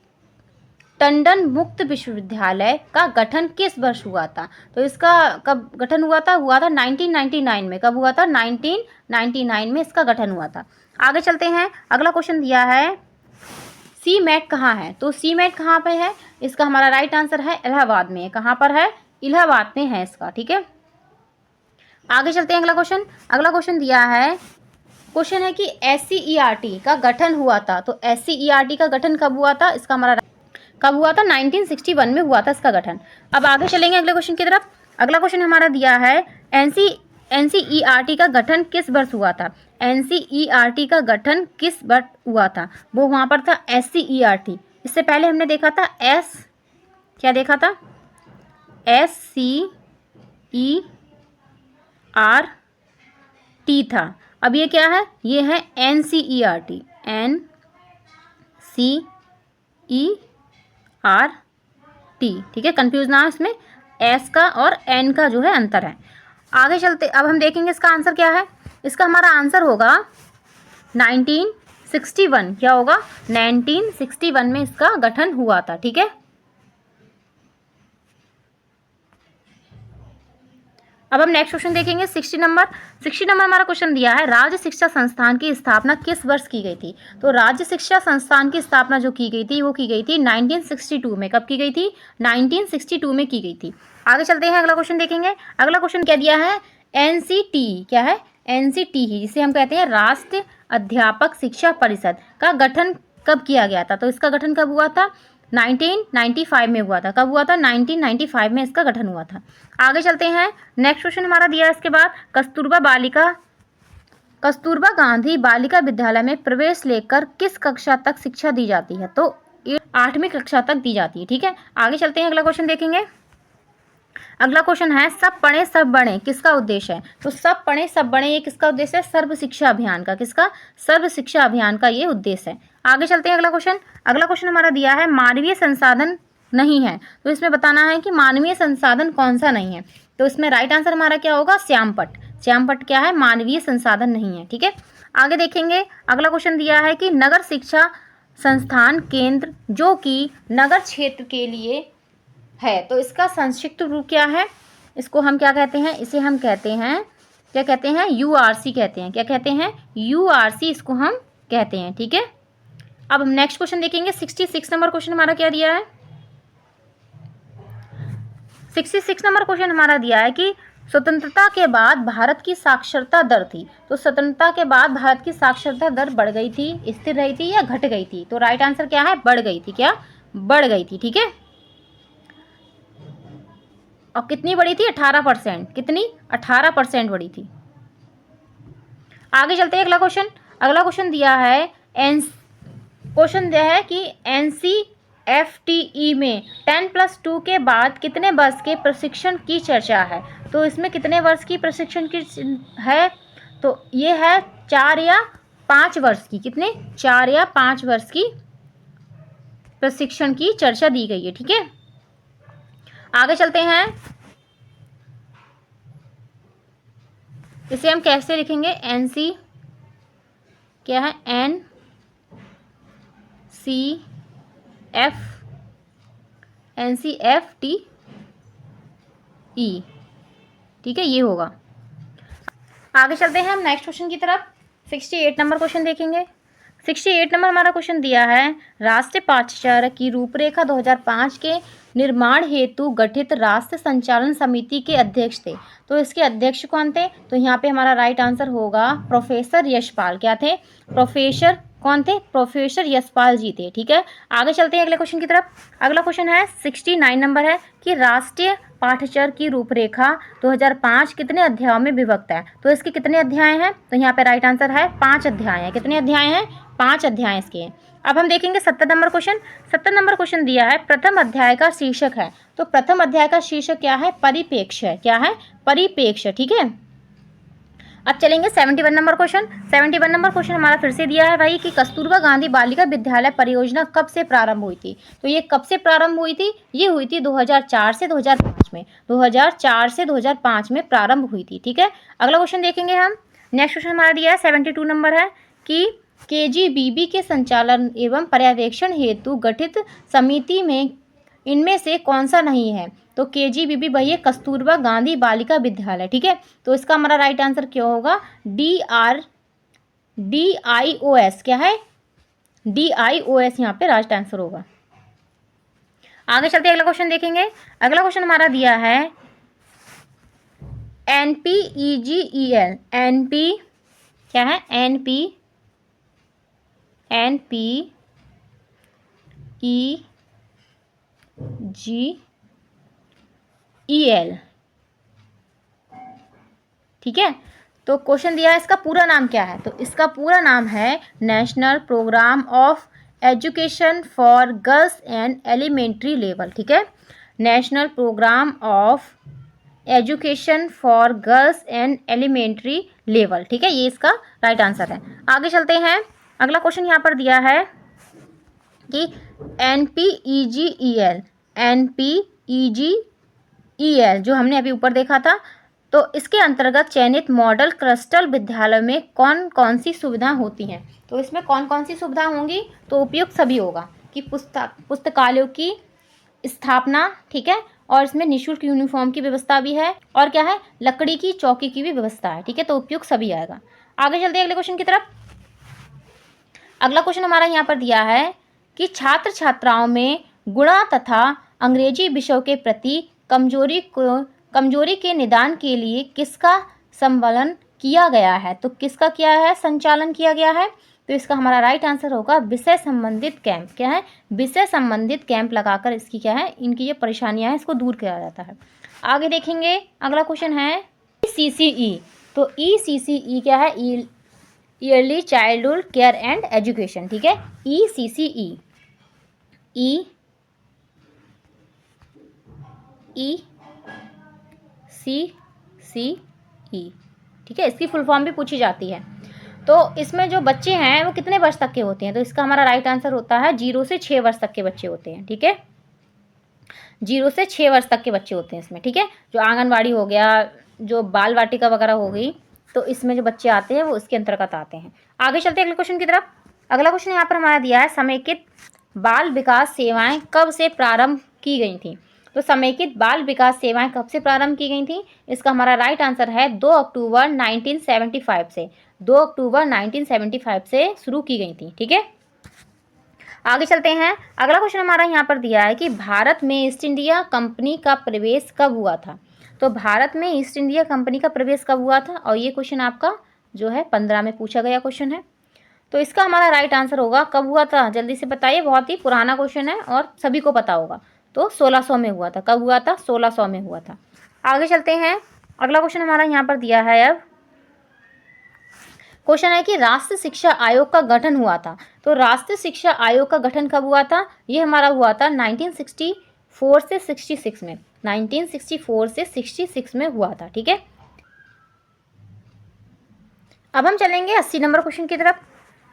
टंडन मुक्त विश्वविद्यालय का गठन किस वर्ष हुआ था? तो इसका कब गठन हुआ था? 1999 में। कब हुआ था? 1999 में इसका गठन हुआ था। आगे चलते हैं, अगला क्वेश्चन दिया है, सीमेट कहाँ है? तो सीमेट कहाँ पे है? इसका हमारा राइट आंसर है इलाहाबाद में। कहाँ पर है? इलाहाबाद में है इसका। ठीक है, आगे चलते हैं अगला क्वेश्चन। अगला क्वेश्चन दिया है, क्वेश्चन है कि SCERT का गठन हुआ था। तो SCERT का गठन कब हुआ था? इसका हमारा कब हुआ था? 1961 में हुआ था इसका गठन। अब आगे चलेंगे अगले क्वेश्चन की तरफ। अगला क्वेश्चन हमारा दिया है, NCERT का गठन किस वर्ष हुआ था? NCERT का गठन किस वर्ष हुआ था? वो वहाँ पर था SCERT। इससे पहले हमने देखा था क्या देखा था? SCERT था। अब ये क्या है? ये है NCERT। NCERT। ठीक है, कंफ्यूज ना हो इसमें, एस का और एन का जो है अंतर है। आगे चलते, अब हम देखेंगे इसका आंसर क्या है। इसका हमारा आंसर होगा 1961। क्या होगा? 1961 में इसका गठन हुआ था। ठीक है, अब हम नेक्स्ट क्वेश्चन देखेंगे 60 नंबर। 60 नंबर हमारा क्वेश्चन दिया है, राज्य शिक्षा संस्थान की स्थापना किस वर्ष की गई थी? तो राज्य शिक्षा संस्थान की स्थापना जो की गई थी वो की गई थी 1962 में। कब की गई थी? 1962 में की गई थी। आगे चलते हैं, अगला क्वेश्चन देखेंगे। अगला क्वेश्चन क्या दिया है? NCT। क्या है? NCT ही, जिसे हम कहते हैं राष्ट्रीय अध्यापक शिक्षा परिषद का गठन कब किया गया था? तो इसका गठन कब हुआ था? 1995 में हुआ था। कब हुआ था? 1995 में इसका गठन हुआ था। आगे चलते हैं, नेक्स्ट क्वेश्चन हमारा दिया है इसके बाद, कस्तूरबा गांधी बालिका विद्यालय में प्रवेश लेकर किस कक्षा तक शिक्षा दी जाती है? तो 8वीं कक्षा तक दी जाती है। ठीक है, आगे चलते हैं, अगला क्वेश्चन देखेंगे। अगला क्वेश्चन है, सब पढ़े सब बढ़े किसका उद्देश्य है? तो सब पढ़े सब बढ़े ये किसका उद्देश्य है? सर्व शिक्षा अभियान का। किसका? सर्व शिक्षा अभियान का ये उद्देश्य है। आगे चलते हैं, अगला क्वेश्चन। अगला क्वेश्चन हमारा दिया है, मानवीय संसाधन नहीं है। तो इसमें बताना है कि मानवीय संसाधन कौन सा नहीं है। तो इसमें राइट आंसर हमारा क्या होगा? श्यामपट्ट। श्यामपट्ट क्या है? मानवीय संसाधन नहीं है। ठीक है, आगे देखेंगे। अगला क्वेश्चन दिया है कि नगर शिक्षा संस्थान केंद्र जो कि नगर क्षेत्र के लिए है, तो इसका संक्षिप्त रूप क्या है? इसको हम क्या कहते हैं? इसे हम कहते हैं, क्या कहते हैं? URC कहते हैं। क्या कहते हैं? URC इसको हम कहते हैं। ठीक है, अब हम नेक्स्ट क्वेश्चन देखेंगे। 66 नंबर क्वेश्चन हमारा क्या दिया है? 66 नंबर क्वेश्चन हमारा दिया है कि स्वतंत्रता के बाद भारत की साक्षरता दर थी। तो स्वतंत्रता के बाद भारत की साक्षरता दर बढ़ गई थी, स्थिर रही थी या घट गई थी? तो राइट आंसर क्या है? बढ़ गई थी। क्या बढ़ गई थी? ठीक है। और कितनी बढ़ी थी? 18%। कितनी? 18% बढ़ी थी। आगे चलते हैं अगला क्वेश्चन। अगला क्वेश्चन दिया है कि NCFTE में 10+2 के बाद कितने वर्ष के प्रशिक्षण की चर्चा है? तो इसमें कितने वर्ष की प्रशिक्षण की है? तो ये है 4 या 5 वर्ष की। कितने? 4 या 5 वर्ष की प्रशिक्षण की चर्चा दी गई है। ठीक है। आगे चलते हैं। इसे हम कैसे लिखेंगे? क्या है? NCFTE। ठीक है, ये होगा। आगे चलते हैं हम नेक्स्ट क्वेश्चन की तरफ। 68 नंबर क्वेश्चन देखेंगे। 68 नंबर हमारा क्वेश्चन दिया है, राष्ट्रीय पाठ्यचर्या की रूपरेखा 2005 के निर्माण हेतु गठित राष्ट्रीय संचालन समिति के अध्यक्ष थे। तो इसके अध्यक्ष कौन थे? तो यहाँ पे हमारा राइट आंसर होगा प्रोफेसर यशपाल। क्या थे? प्रोफेसर कौन थे? प्रोफेसर यशपाल जी थे। ठीक है। आगे चलते हैं अगले क्वेश्चन की तरफ। अगला क्वेश्चन है 69 नंबर है कि राष्ट्रीय पाठ्यचर्या की रूपरेखा 2005 कितने अध्यायों में विभक्त है? तो इसके कितने अध्याय हैं? तो यहाँ पे राइट आंसर है 5 अध्याय हैं। कितने अध्याय हैं? 5 अध्याय इसके हैं। अब हम देखेंगे 70 नंबर क्वेश्चन। 70 नंबर क्वेश्चन दिया है, प्रथम अध्याय का शीर्षक है। तो प्रथम अध्याय का शीर्षक क्या है? परिप्रेक्ष्य है। क्या है? परिप्रेक्ष्य। ठीक है। अब चलेंगे 71 नंबर क्वेश्चन। 71 नंबर क्वेश्चन हमारा फिर से दिया है भाई कि कस्तूरबा गांधी बालिका विद्यालय परियोजना कब से प्रारंभ हुई थी? तो ये कब से प्रारंभ हुई थी? ये हुई थी 2004 से 2005 में। 2004 से 2005 में प्रारंभ हुई थी। ठीक है। अगला क्वेश्चन देखेंगे हम। नेक्स्ट क्वेश्चन हमारा दिया है 72 नंबर है कि KGBB के संचालन एवं पर्यवेक्षण हेतु गठित समिति में इनमें से कौन सा नहीं है? तो KGBB वही है, कस्तूरबा गांधी बालिका विद्यालय। ठीक है। तो इसका हमारा राइट आंसर क्या होगा? DIOS। क्या है? DIOS यहाँ पे राइट आंसर होगा। आगे चलते अगला क्वेश्चन देखेंगे। अगला क्वेश्चन हमारा दिया है NPEGEL। क्या है? NPEGEL। ठीक है। तो क्वेश्चन दिया है, इसका पूरा नाम क्या है? तो इसका पूरा नाम है national programme of education for girls and elementary level. ठीक है। National programme of education for girls and elementary level. ठीक है। ये इसका राइट आंसर है। आगे चलते हैं। अगला क्वेश्चन यहाँ पर दिया है कि NPEGEL जो हमने अभी ऊपर देखा था, तो इसके अंतर्गत चयनित मॉडल क्लस्टर विद्यालय में कौन कौन सी सुविधा होती हैं? तो इसमें कौन कौन सी सुविधा होंगी? तो उपयुक्त सभी होगा कि पुस्तकालयों की स्थापना। ठीक है। और इसमें निःशुल्क यूनिफॉर्म की व्यवस्था भी है, और क्या है? लकड़ी की चौकी की भी व्यवस्था है। ठीक है। तो उपयुक्त सभी आएगा। आगे चलते हैं अगले क्वेश्चन की तरफ। अगला क्वेश्चन हमारा यहाँ पर दिया है कि छात्र छात्राओं में गुणा तथा अंग्रेजी विषयों के प्रति कमजोरी के निदान के लिए किसका संचालन किया गया है? तो किसका किया है? संचालन किया गया है। तो इसका हमारा राइट आंसर होगा विषय संबंधित कैंप। क्या है? विषय संबंधित कैंप लगाकर इसकी क्या है? इनकी ये परेशानियां हैं, इसको दूर किया जाता है। आगे देखेंगे। अगला क्वेश्चन है ECCE। तो ECCE क्या है? Yearly childhood care and education. ठीक है। ECCE। ECCE। ठीक है। इसकी फुल फॉर्म भी पूछी जाती है। तो इसमें जो बच्चे हैं वो कितने वर्ष तक के होते हैं? तो इसका हमारा राइट आंसर होता है 0 से 6 वर्ष तक के बच्चे होते हैं। ठीक है। 0 से 6 वर्ष तक के बच्चे होते हैं इसमें। ठीक है। जो आंगनवाड़ी हो गया, जो बाल वाटिका वगैरह हो गई, तो इसमें जो बच्चे आते हैं वो इसके अंतर्गत आते हैं। आगे चलते हैं अगले क्वेश्चन की तरफ। अगला क्वेश्चन यहाँ पर हमारा दिया है, समेकित बाल विकास सेवाएं कब से प्रारंभ की गई थी? तो समेकित बाल विकास सेवाएं कब से प्रारंभ की गई थी? इसका हमारा राइट आंसर है 2 अक्टूबर 1975 से। 2 अक्टूबर 1975 से शुरू की गई थी। ठीक है। आगे चलते हैं। अगला क्वेश्चन हमारा यहाँ पर दिया है कि भारत में ईस्ट इंडिया कंपनी का प्रवेश कब हुआ था। तो भारत में ईस्ट इंडिया कंपनी का प्रवेश कब हुआ था, और ये क्वेश्चन आपका जो है 15 में पूछा गया क्वेश्चन है। तो इसका हमारा राइट आंसर होगा कब हुआ था, जल्दी से बताइए, बहुत ही पुराना क्वेश्चन है और सभी को पता होगा। तो 1600 में हुआ था। कब हुआ था? 1600 में हुआ था। आगे चलते हैं। अगला क्वेश्चन हमारा यहाँ पर दिया है। अब क्वेश्चन है कि राष्ट्रीय शिक्षा आयोग का गठन हुआ था। तो राष्ट्रीय शिक्षा आयोग का गठन कब हुआ था? ये हमारा हुआ था 1964 से 66 में। 1964 से 66 में हुआ था। ठीक है, अब हम चलेंगे 80 नंबर क्वेश्चन की तरफ।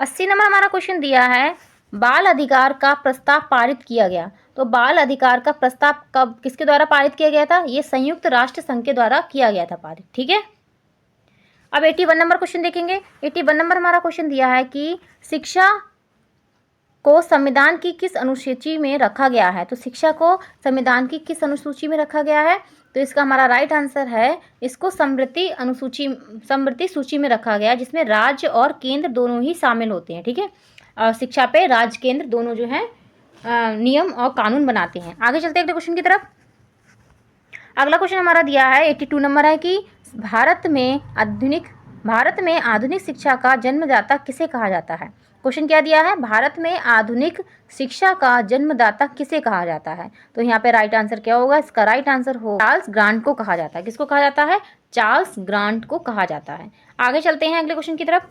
80 नंबर हमारा क्वेश्चन दिया है, बाल अधिकार का प्रस्ताव पारित किया गया। तो बाल अधिकार का प्रस्ताव कब, किसके द्वारा पारित किया गया था? ये संयुक्त राष्ट्र संघ के द्वारा किया गया था पारित। ठीक है, अब 81 नंबर क्वेश्चन देखेंगे। 81 नंबर हमारा क्वेश्चन दिया है कि शिक्षा को संविधान की किस अनुसूची में रखा गया है। तो शिक्षा को संविधान की किस अनुसूची में रखा गया है? तो इसका हमारा राइट आंसर है, इसको समृद्धि सूची में रखा गया, जिसमें राज्य और केंद्र दोनों ही शामिल होते हैं। ठीक है, शिक्षा पे राज्य केंद्र दोनों जो है नियम और कानून बनाते हैं। आगे चलते हैं अगले क्वेश्चन की तरफ। अगला क्वेश्चन हमारा दिया है 82 नंबर है कि भारत में आधुनिक शिक्षा का जन्मदाता किसे कहा जाता है। क्वेश्चन क्या दिया है? भारत में आधुनिक शिक्षा का जन्मदाता किसे कहा जाता है। तो यहाँ पे राइट आंसर क्या होगा? इसका राइट आंसर होगा चार्ल्स ग्रांट को कहा जाता है। किसको कहा जाता है? चार्ल्स ग्रांट को कहा जाता है। आगे चलते हैं अगले क्वेश्चन की तरफ।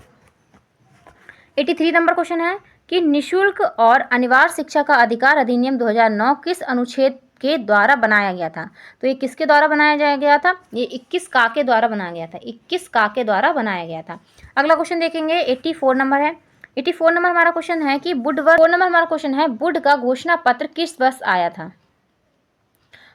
83 नंबर क्वेश्चन है कि निःशुल्क और अनिवार्य शिक्षा का अधिकार अधिनियम 2009 किस अनुच्छेद के द्वारा बनाया गया था। तो ये किसके द्वारा बनाया गया था? ये 21 का के द्वारा बनाया गया था। 21 का के द्वारा बनाया गया था। अगला क्वेश्चन देखेंगे। 84 नंबर है। 84 नंबर हमारा क्वेश्चन है कि बुड का घोषणा पत्र किस वर्ष आया था।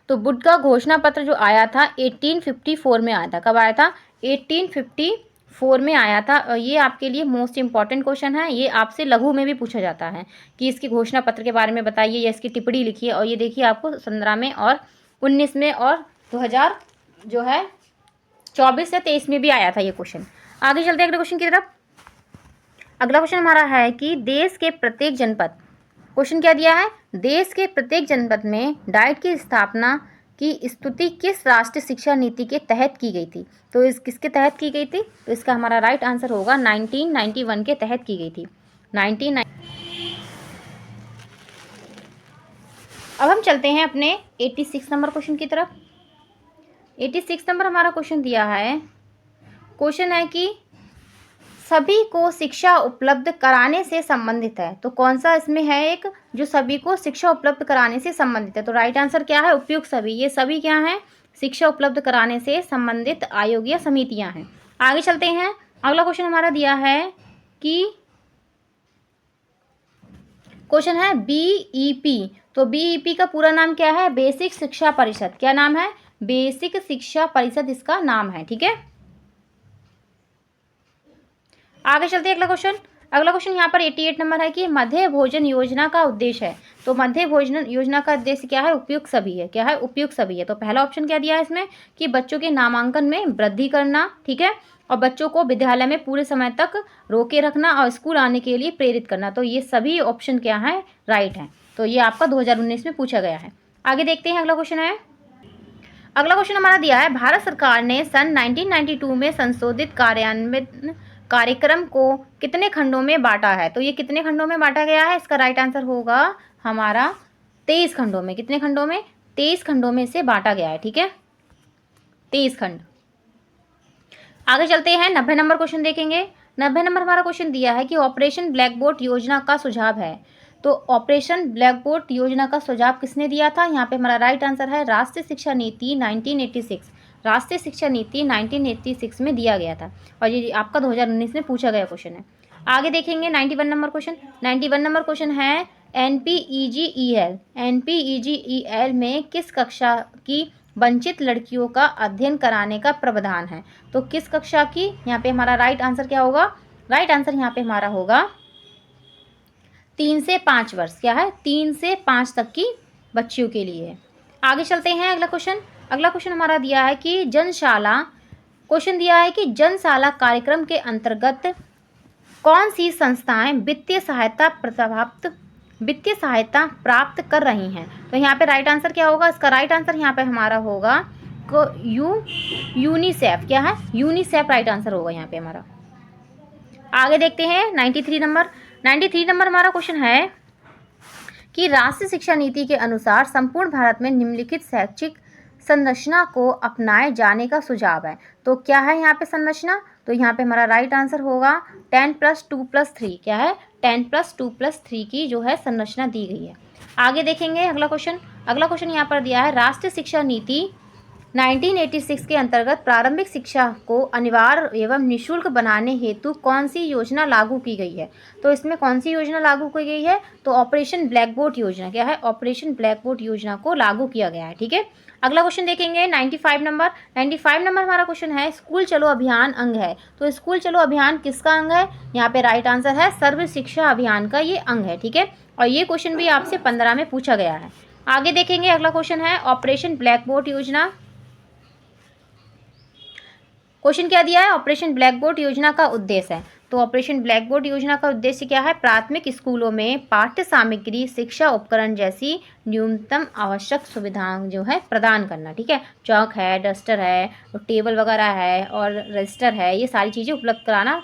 तो बुड का घोषणा पत्र जो आया था 1854 में आया था। कब आया था? 1854 में आया था। और ये आपके लिए मोस्ट इंपॉर्टेंट क्वेश्चन है। ये आपसे लघु में भी पूछा जाता है कि इसकी घोषणा पत्र के बारे में बताइए या इसकी टिप्पणी लिखिए। और ये देखिए आपको 15 में और 19 में और 2000 जो है 24 या 23 में भी आया था ये क्वेश्चन। आगे चलते हैं अगले क्वेश्चन की तरफ। अगला क्वेश्चन हमारा है कि देश के प्रत्येक जनपद, क्वेश्चन क्या दिया है? देश के प्रत्येक जनपद में डाइट की स्थापना की स्तुति किस राष्ट्रीय शिक्षा नीति के तहत की गई थी। तो इस किसके तहत की गई थी? तो इसका हमारा राइट आंसर होगा 1991 के तहत की गई थी। 1990। अब हम चलते हैं अपने 86 नंबर क्वेश्चन की तरफ। 86 नंबर हमारा क्वेश्चन दिया है। क्वेश्चन है कि सभी को शिक्षा उपलब्ध कराने से संबंधित है। तो कौन सा इसमें है एक जो सभी को शिक्षा उपलब्ध कराने से संबंधित है। तो राइट आंसर क्या है? उपयुक्त सभी। ये सभी क्या है? शिक्षा उपलब्ध कराने से संबंधित आयोग या समितियां हैं। आगे चलते हैं। अगला क्वेश्चन हमारा दिया है कि क्वेश्चन है BEP। तो BEP का पूरा नाम क्या है? बेसिक शिक्षा परिषद। क्या नाम है? बेसिक शिक्षा परिषद इसका नाम है। ठीक है, आगे चलते हैं अगला क्वेश्चन। अगला क्वेश्चन यहाँ पर 88 नंबर है कि मध्य भोजन योजना का उद्देश्य है। तो मध्य भोजन योजना का उद्देश्य क्या है? उपयुक्त सभी है। क्या है? उपयुक्त सभी है। तो पहला ऑप्शन क्या दिया है इसमें कि बच्चों के नामांकन में वृद्धि करना। ठीक है, और बच्चों को विद्यालय में पूरे समय तक रोके रखना और स्कूल आने के लिए प्रेरित करना। तो ये सभी ऑप्शन क्या है? राइट है। तो ये आपका 2019 में पूछा गया है। आगे देखते हैं अगला क्वेश्चन है। अगला क्वेश्चन हमारा दिया है, भारत सरकार ने सन 1992 में संशोधित कार्यान्वयन कार्यक्रम को कितने खंडों में बांटा है। तो ये कितने खंडों में बांटा गया है? इसका राइट आंसर होगा हमारा 23 खंडों में। कितने खंडों में? 23 खंडों में से बांटा गया है। ठीक है, 23 खंड। आगे चलते हैं। 90 नंबर क्वेश्चन देखेंगे। 90 नंबर हमारा क्वेश्चन दिया है कि ऑपरेशन ब्लैक बोर्ड योजना का सुझाव है। तो ऑपरेशन ब्लैक बोर्ड योजना का सुझाव किसने दिया था? यहाँ पे हमारा राइट आंसर है राष्ट्रीय शिक्षा नीति 1986। राष्ट्रीय शिक्षा नीति 1986 में दिया गया था और ये आपका 2019 में पूछा गया क्वेश्चन है। आगे देखेंगे 91 नंबर क्वेश्चन। 91 नंबर क्वेश्चन है NPEGEL। NPEGEL में किस कक्षा की वंचित लड़कियों का अध्ययन कराने का प्रावधान है। तो किस कक्षा की? यहाँ पे हमारा राइट आंसर क्या होगा? राइट आंसर यहाँ पे हमारा होगा 3 से 5 वर्ष। क्या है? 3 से 5 तक की बच्चियों के लिए है। आगे चलते हैं अगला क्वेश्चन। अगला क्वेश्चन हमारा दिया है कि जनशाला, क्वेश्चन दिया है कि जनशाला कार्यक्रम के अंतर्गत कौन सी संस्थाएं वित्तीय सहायता प्राप्त वित्तीय सहायता प्राप्त कर रही हैं। तो यहाँ पे राइट आंसर क्या होगा? इसका राइट आंसर यहाँ पे हमारा होगा यूनिसेफ। क्या है? यूनिसेफ राइट आंसर होगा यहाँ पे हमारा। आगे देखते हैं 93 नंबर। 93 नंबर हमारा क्वेश्चन है कि राष्ट्रीय शिक्षा नीति के अनुसार संपूर्ण भारत में निम्नलिखित शैक्षिक संरचना को अपनाए जाने का सुझाव है। तो क्या है यहाँ पे संरचना? तो यहाँ पे हमारा राइट आंसर होगा 10+2+3। क्या है? 10+2+3 की जो है संरचना दी गई है। आगे देखेंगे अगला क्वेश्चन। अगला क्वेश्चन यहाँ पर दिया है राष्ट्रीय शिक्षा नीति 1986 के अंतर्गत प्रारंभिक शिक्षा को अनिवार्य एवं निःशुल्क बनाने हेतु कौन सी योजना लागू की गई है? तो इसमें कौन सी योजना लागू की गई है? तो ऑपरेशन ब्लैक बोर्ड योजना। क्या है? ऑपरेशन ब्लैक बोर्ड योजना को लागू किया गया है। ठीक है, अगला क्वेश्चन देखेंगे 95 नंबर। 95 नंबर हमारा क्वेश्चन है स्कूल चलो अभियान अंग है। तो स्कूल चलो अभियान किसका अंग है? यहाँ पे राइट आंसर है सर्व शिक्षा अभियान का ये अंग है। ठीक है, और ये क्वेश्चन भी आपसे 15 में पूछा गया है। आगे देखेंगे अगला क्वेश्चन है ऑपरेशन ब्लैक बोर्ड योजना। क्वेश्चन क्या दिया है? ऑपरेशन ब्लैक बोर्ड योजना का उद्देश्य है। तो ऑपरेशन ब्लैक बोर्ड योजना का उद्देश्य क्या है? प्राथमिक स्कूलों में पाठ्य सामग्री, शिक्षा उपकरण जैसी न्यूनतम आवश्यक सुविधाएं जो है प्रदान करना। ठीक है, चौक है, डस्टर है, टेबल वगैरह है और रजिस्टर है, ये सारी चीज़ें उपलब्ध कराना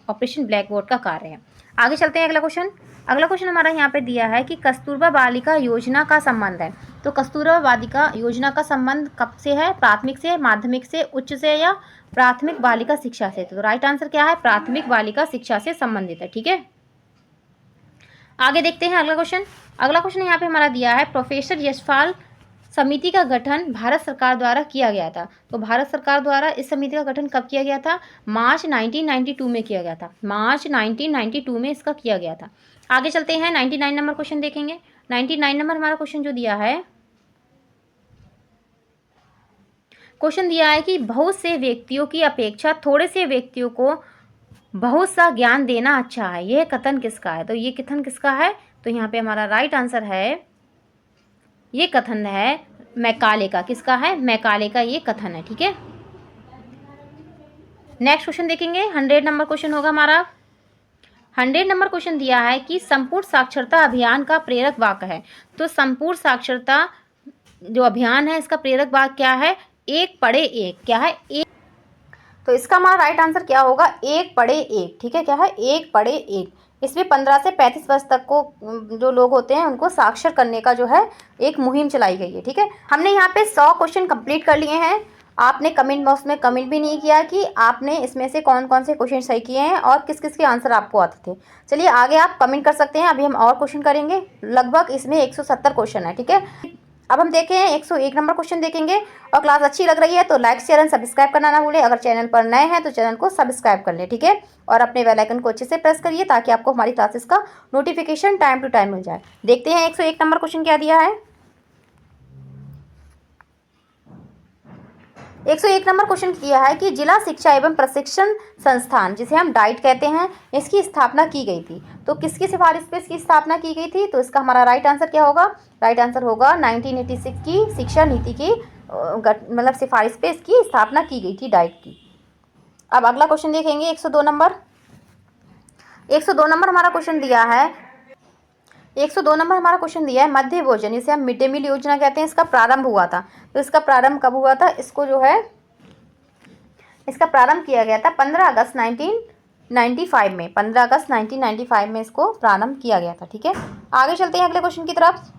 ऑपरेशन ब्लैक बोर्ड का कार्य है। आगे चलते हैं अगला क्वेश्चन। अगला क्वेश्चन हमारा यहाँ पे दिया है कि कस्तूरबा बालिका योजना का संबंध है। तो कस्तूरबा बालिका योजना का संबंध कब से है? प्राथमिक से, माध्यमिक से, उच्च से या प्राथमिक बालिका शिक्षा से? तो राइट आंसर क्या है? प्राथमिक बालिका शिक्षा से संबंधित है। ठीक है, आगे देखते हैं अगला क्वेश्चन। अगला क्वेश्चन यहाँ पे हमारा दिया है प्रोफेसर यशपाल समिति का गठन भारत सरकार द्वारा किया गया था। तो भारत सरकार द्वारा इस समिति का गठन कब किया गया था? मार्च 1992 में किया गया था। मार्च 1992 में इसका किया गया था। आगे चलते हैं 99 नंबर क्वेश्चन देखेंगे। 99 नंबर हमारा क्वेश्चन जो दिया है, क्वेश्चन दिया है कि बहुत से व्यक्तियों की अपेक्षा थोड़े से व्यक्तियों को बहुत सा ज्ञान देना अच्छा है, यह कथन किसका है? तो ये कथन किसका है? तो यहाँ पे हमारा राइट आंसर है, ये कथन है मैकाले का। किसका है? मैकाले का ये कथन है। ठीक है, नेक्स्ट क्वेश्चन देखेंगे। 100 नंबर क्वेश्चन होगा हमारा। 100 नंबर क्वेश्चन दिया है कि संपूर्ण साक्षरता अभियान का प्रेरक वाक्य है। तो संपूर्ण साक्षरता जो अभियान है इसका प्रेरक वाक्य क्या है? एक पढ़े एक। क्या है? एक। तो इसका हमारा राइट आंसर क्या होगा? एक पढ़े एक। ठीक है, क्या है? एक पढ़े एक। इसमें 15 से 35 वर्ष तक को जो लोग होते हैं उनको साक्षर करने का जो है एक मुहिम चलाई गई है। ठीक है, हमने यहाँ पे 100 क्वेश्चन कंप्लीट कर लिए हैं। आपने कमेंट बॉक्स में कमेंट भी नहीं किया कि आपने इसमें से कौन कौन से क्वेश्चन सही किए हैं और किस किस के आंसर आपको आते थे। चलिए आगे आप कमेंट कर सकते हैं। अभी हम और क्वेश्चन करेंगे। लगभग इसमें 170 क्वेश्चन है। ठीक है, अब हम देखें 101 नंबर क्वेश्चन देखेंगे। और क्लास अच्छी लग रही है तो लाइक, शेयर एंड सब्सक्राइब करना ना भूलें। अगर चैनल पर नए हैं तो चैनल को सब्सक्राइब कर लें। ठीक है, और अपने बेल आइकन को अच्छे से प्रेस करिए ताकि आपको हमारी क्लासेस का नोटिफिकेशन टाइम टू टाइम मिल जाए। देखते हैं 101 नंबर क्वेश्चन क्या दिया है। 101 नंबर क्वेश्चन दिया है कि जिला शिक्षा एवं प्रशिक्षण संस्थान, जिसे हम डाइट कहते हैं, इसकी स्थापना की गई थी। तो किसकी सिफारिश पे इसकी स्थापना की गई थी? तो इसका हमारा राइट आंसर क्या होगा? राइट आंसर होगा 1986 की शिक्षा नीति की मतलब सिफारिश पे इसकी स्थापना की गई थी डाइट की। अब अगला क्वेश्चन देखेंगे 102 नंबर। 102 नंबर हमारा क्वेश्चन दिया है 102 नंबर हमारा क्वेश्चन दिया है मध्य भोजन, जिसे हम मिड डे मील योजना कहते हैं, इसका प्रारंभ हुआ था। तो इसका प्रारंभ कब हुआ था? इसको जो है इसका प्रारंभ किया गया था 15 अगस्त 1995 में। 15 अगस्त 1995 में इसको प्रारंभ किया गया था। ठीक है, आगे चलते हैं अगले क्वेश्चन की तरफ।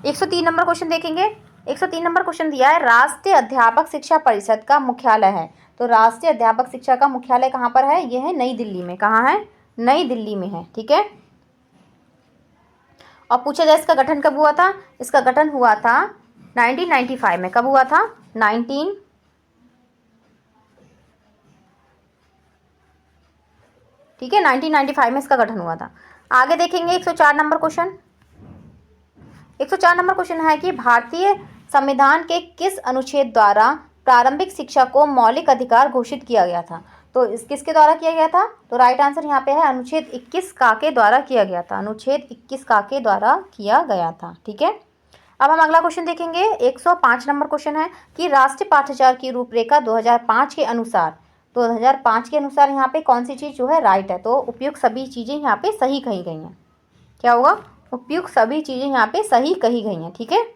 103 नंबर क्वेश्चन देखेंगे। 103 नंबर क्वेश्चन दिया है राष्ट्रीय अध्यापक शिक्षा परिषद का मुख्यालय है। तो राष्ट्रीय अध्यापक शिक्षा का मुख्यालय कहाँ पर है? यह है नई दिल्ली में। कहाँ है? नई दिल्ली में है। ठीक है, और पूछा जाए इसका गठन कब हुआ था? इसका गठन हुआ था 1995 में। कब हुआ था? 1995 में इसका गठन हुआ था। आगे देखेंगे 104 नंबर क्वेश्चन। 104 नंबर क्वेश्चन है कि भारतीय संविधान के किस अनुच्छेद द्वारा प्रारंभिक शिक्षा को मौलिक अधिकार घोषित किया गया था? तो इस किसके द्वारा किया गया था? तो राइट आंसर यहाँ पे है अनुच्छेद 21 का के द्वारा किया गया था। अनुच्छेद 21 का के द्वारा किया गया था। ठीक है, अब हम अगला क्वेश्चन देखेंगे। 105 नंबर क्वेश्चन है कि राष्ट्रीय पाठ्यचर्या की रूपरेखा 2005 के अनुसार, 2005 के अनुसार यहाँ पे कौन सी चीज़ जो है राइट है? तो उपयुक्त सभी चीज़ें यहाँ पे सही कही गई हैं। क्या होगा? उपयुक्त सभी चीज़ें यहाँ पे सही कही गई हैं। ठीक है,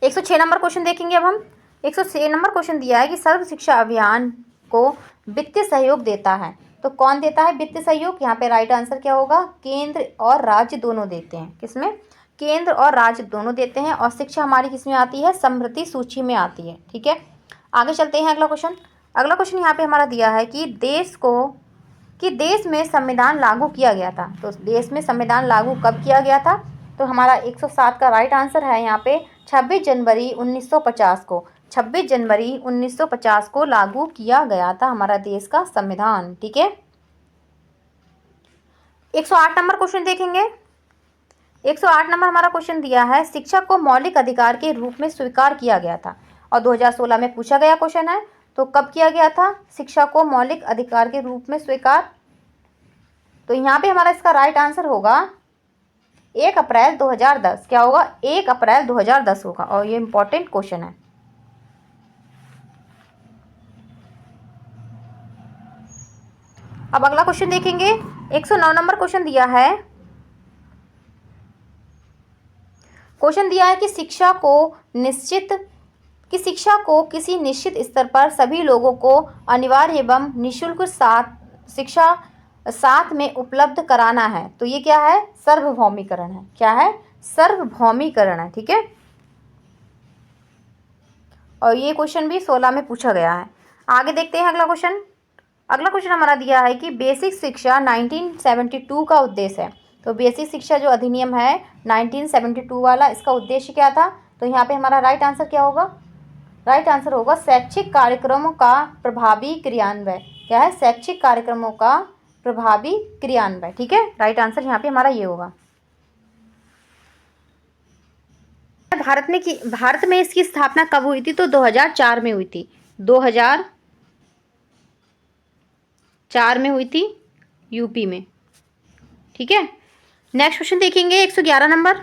106 नंबर क्वेश्चन देखेंगे अब हम। 106 नंबर क्वेश्चन दिया है कि सर्व शिक्षा अभियान को वित्तीय सहयोग देता है, तो कौन देता है वित्तीय सहयोग? यहाँ पे राइट आंसर क्या होगा? केंद्र और राज्य दोनों देते हैं। किसमें? केंद्र और राज्य दोनों देते हैं। और शिक्षा हमारी किसमें आती है? समृद्धि सूची में आती है। ठीक है, आगे चलते हैं अगला क्वेश्चन। अगला क्वेश्चन यहाँ पे हमारा दिया है कि देश में संविधान लागू किया गया था, तो देश में संविधान लागू कब किया गया था? तो हमारा 107 का राइट आंसर है यहाँ पे 26 जनवरी 1950 को। 26 जनवरी 1950 को लागू किया गया था हमारा देश का संविधान। ठीक है, 108 नंबर क्वेश्चन देखेंगे। 108 नंबर हमारा क्वेश्चन दिया है शिक्षा को मौलिक अधिकार के रूप में स्वीकार किया गया था, और 2016 में पूछा गया क्वेश्चन है। तो कब किया गया था शिक्षा को मौलिक अधिकार के रूप में स्वीकार? तो यहाँ पे हमारा इसका राइट आंसर होगा 1 अप्रैल 2010। क्या होगा? 1 अप्रैल 2010 होगा, और ये इंपॉर्टेंट क्वेश्चन है। अब अगला क्वेश्चन देखेंगे। 109 नंबर क्वेश्चन दिया है। क्वेश्चन दिया है कि शिक्षा को किसी निश्चित स्तर पर सभी लोगों को अनिवार्य एवं निःशुल्क शिक्षा साथ में उपलब्ध कराना है, तो ये क्या है? सार्वभौमिकरण है। क्या है? सार्वभौमिकरण है। ठीक है, और ये क्वेश्चन भी 16 में पूछा गया है। आगे देखते हैं अगला क्वेश्चन। अगला क्वेश्चन हमारा दिया है कि बेसिक शिक्षा 1972 का उद्देश्य है, तो बेसिक शिक्षा जो अधिनियम है 1972 वाला, इसका उद्देश्य क्या था? तो यहाँ पे हमारा राइट आंसर क्या होगा? राइट आंसर होगा शैक्षिक कार्यक्रमों का प्रभावी क्रियान्वय। क्या है? शैक्षिक कार्यक्रमों का प्रभावी क्रियान्वय। ठीक है, राइट आंसर यहाँ पे हमारा ये होगा। भारत में इसकी स्थापना कब हुई थी? तो 2004 में हुई थी। 2004 में हुई थी, यूपी में। ठीक है, नेक्स्ट क्वेश्चन देखेंगे। 111 नंबर।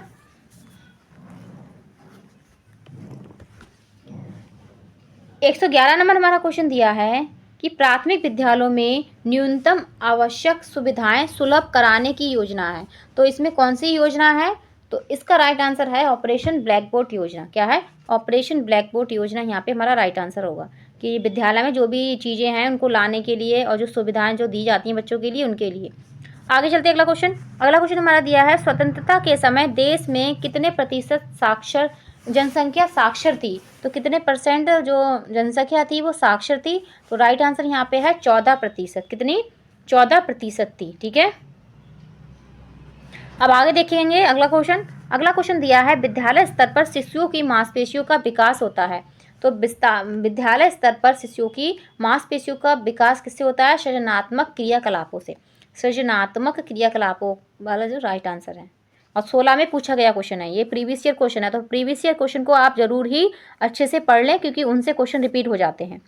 111 नंबर हमारा क्वेश्चन दिया है कि प्राथमिक विद्यालयों में न्यूनतम आवश्यक सुविधाएं सुलभ कराने की योजना है, तो इसमें कौन सी योजना है? तो इसका राइट आंसर है ऑपरेशन ब्लैक बोर्ड योजना। क्या है? ऑपरेशन ब्लैक बोर्ड योजना यहाँ पे हमारा राइट आंसर होगा कि विद्यालय में जो भी चीज़ें हैं उनको लाने के लिए और जो सुविधाएं जो दी जाती हैं बच्चों के लिए, उनके लिए। आगे चलते हैं अगला क्वेश्चन। अगला क्वेश्चन हमारा दिया है स्वतंत्रता के समय देश में कितने प्रतिशत जनसंख्या साक्षर थी, तो कितने परसेंट जो जनसंख्या थी वो साक्षर थी? तो राइट आंसर यहाँ पे है 14%। कितनी? 14% थी। ठीक है, अब आगे देखेंगे अगला क्वेश्चन। अगला क्वेश्चन दिया है विद्यालय स्तर पर शिशुओं की मांसपेशियों का विकास होता है, तो विद्यालय स्तर पर शिशुओं की मांसपेशियों का विकास किससे होता है? सृजनात्मक क्रियाकलापों से। सृजनात्मक क्रियाकलापों वाला जो राइट आंसर है, और 16 में पूछा गया क्वेश्चन है, ये प्रीवियस ईयर क्वेश्चन है, तो प्रीवियस ईयर क्वेश्चन को आप जरूर ही अच्छे से पढ़ लें क्योंकि उनसे क्वेश्चन रिपीट हो जाते हैं।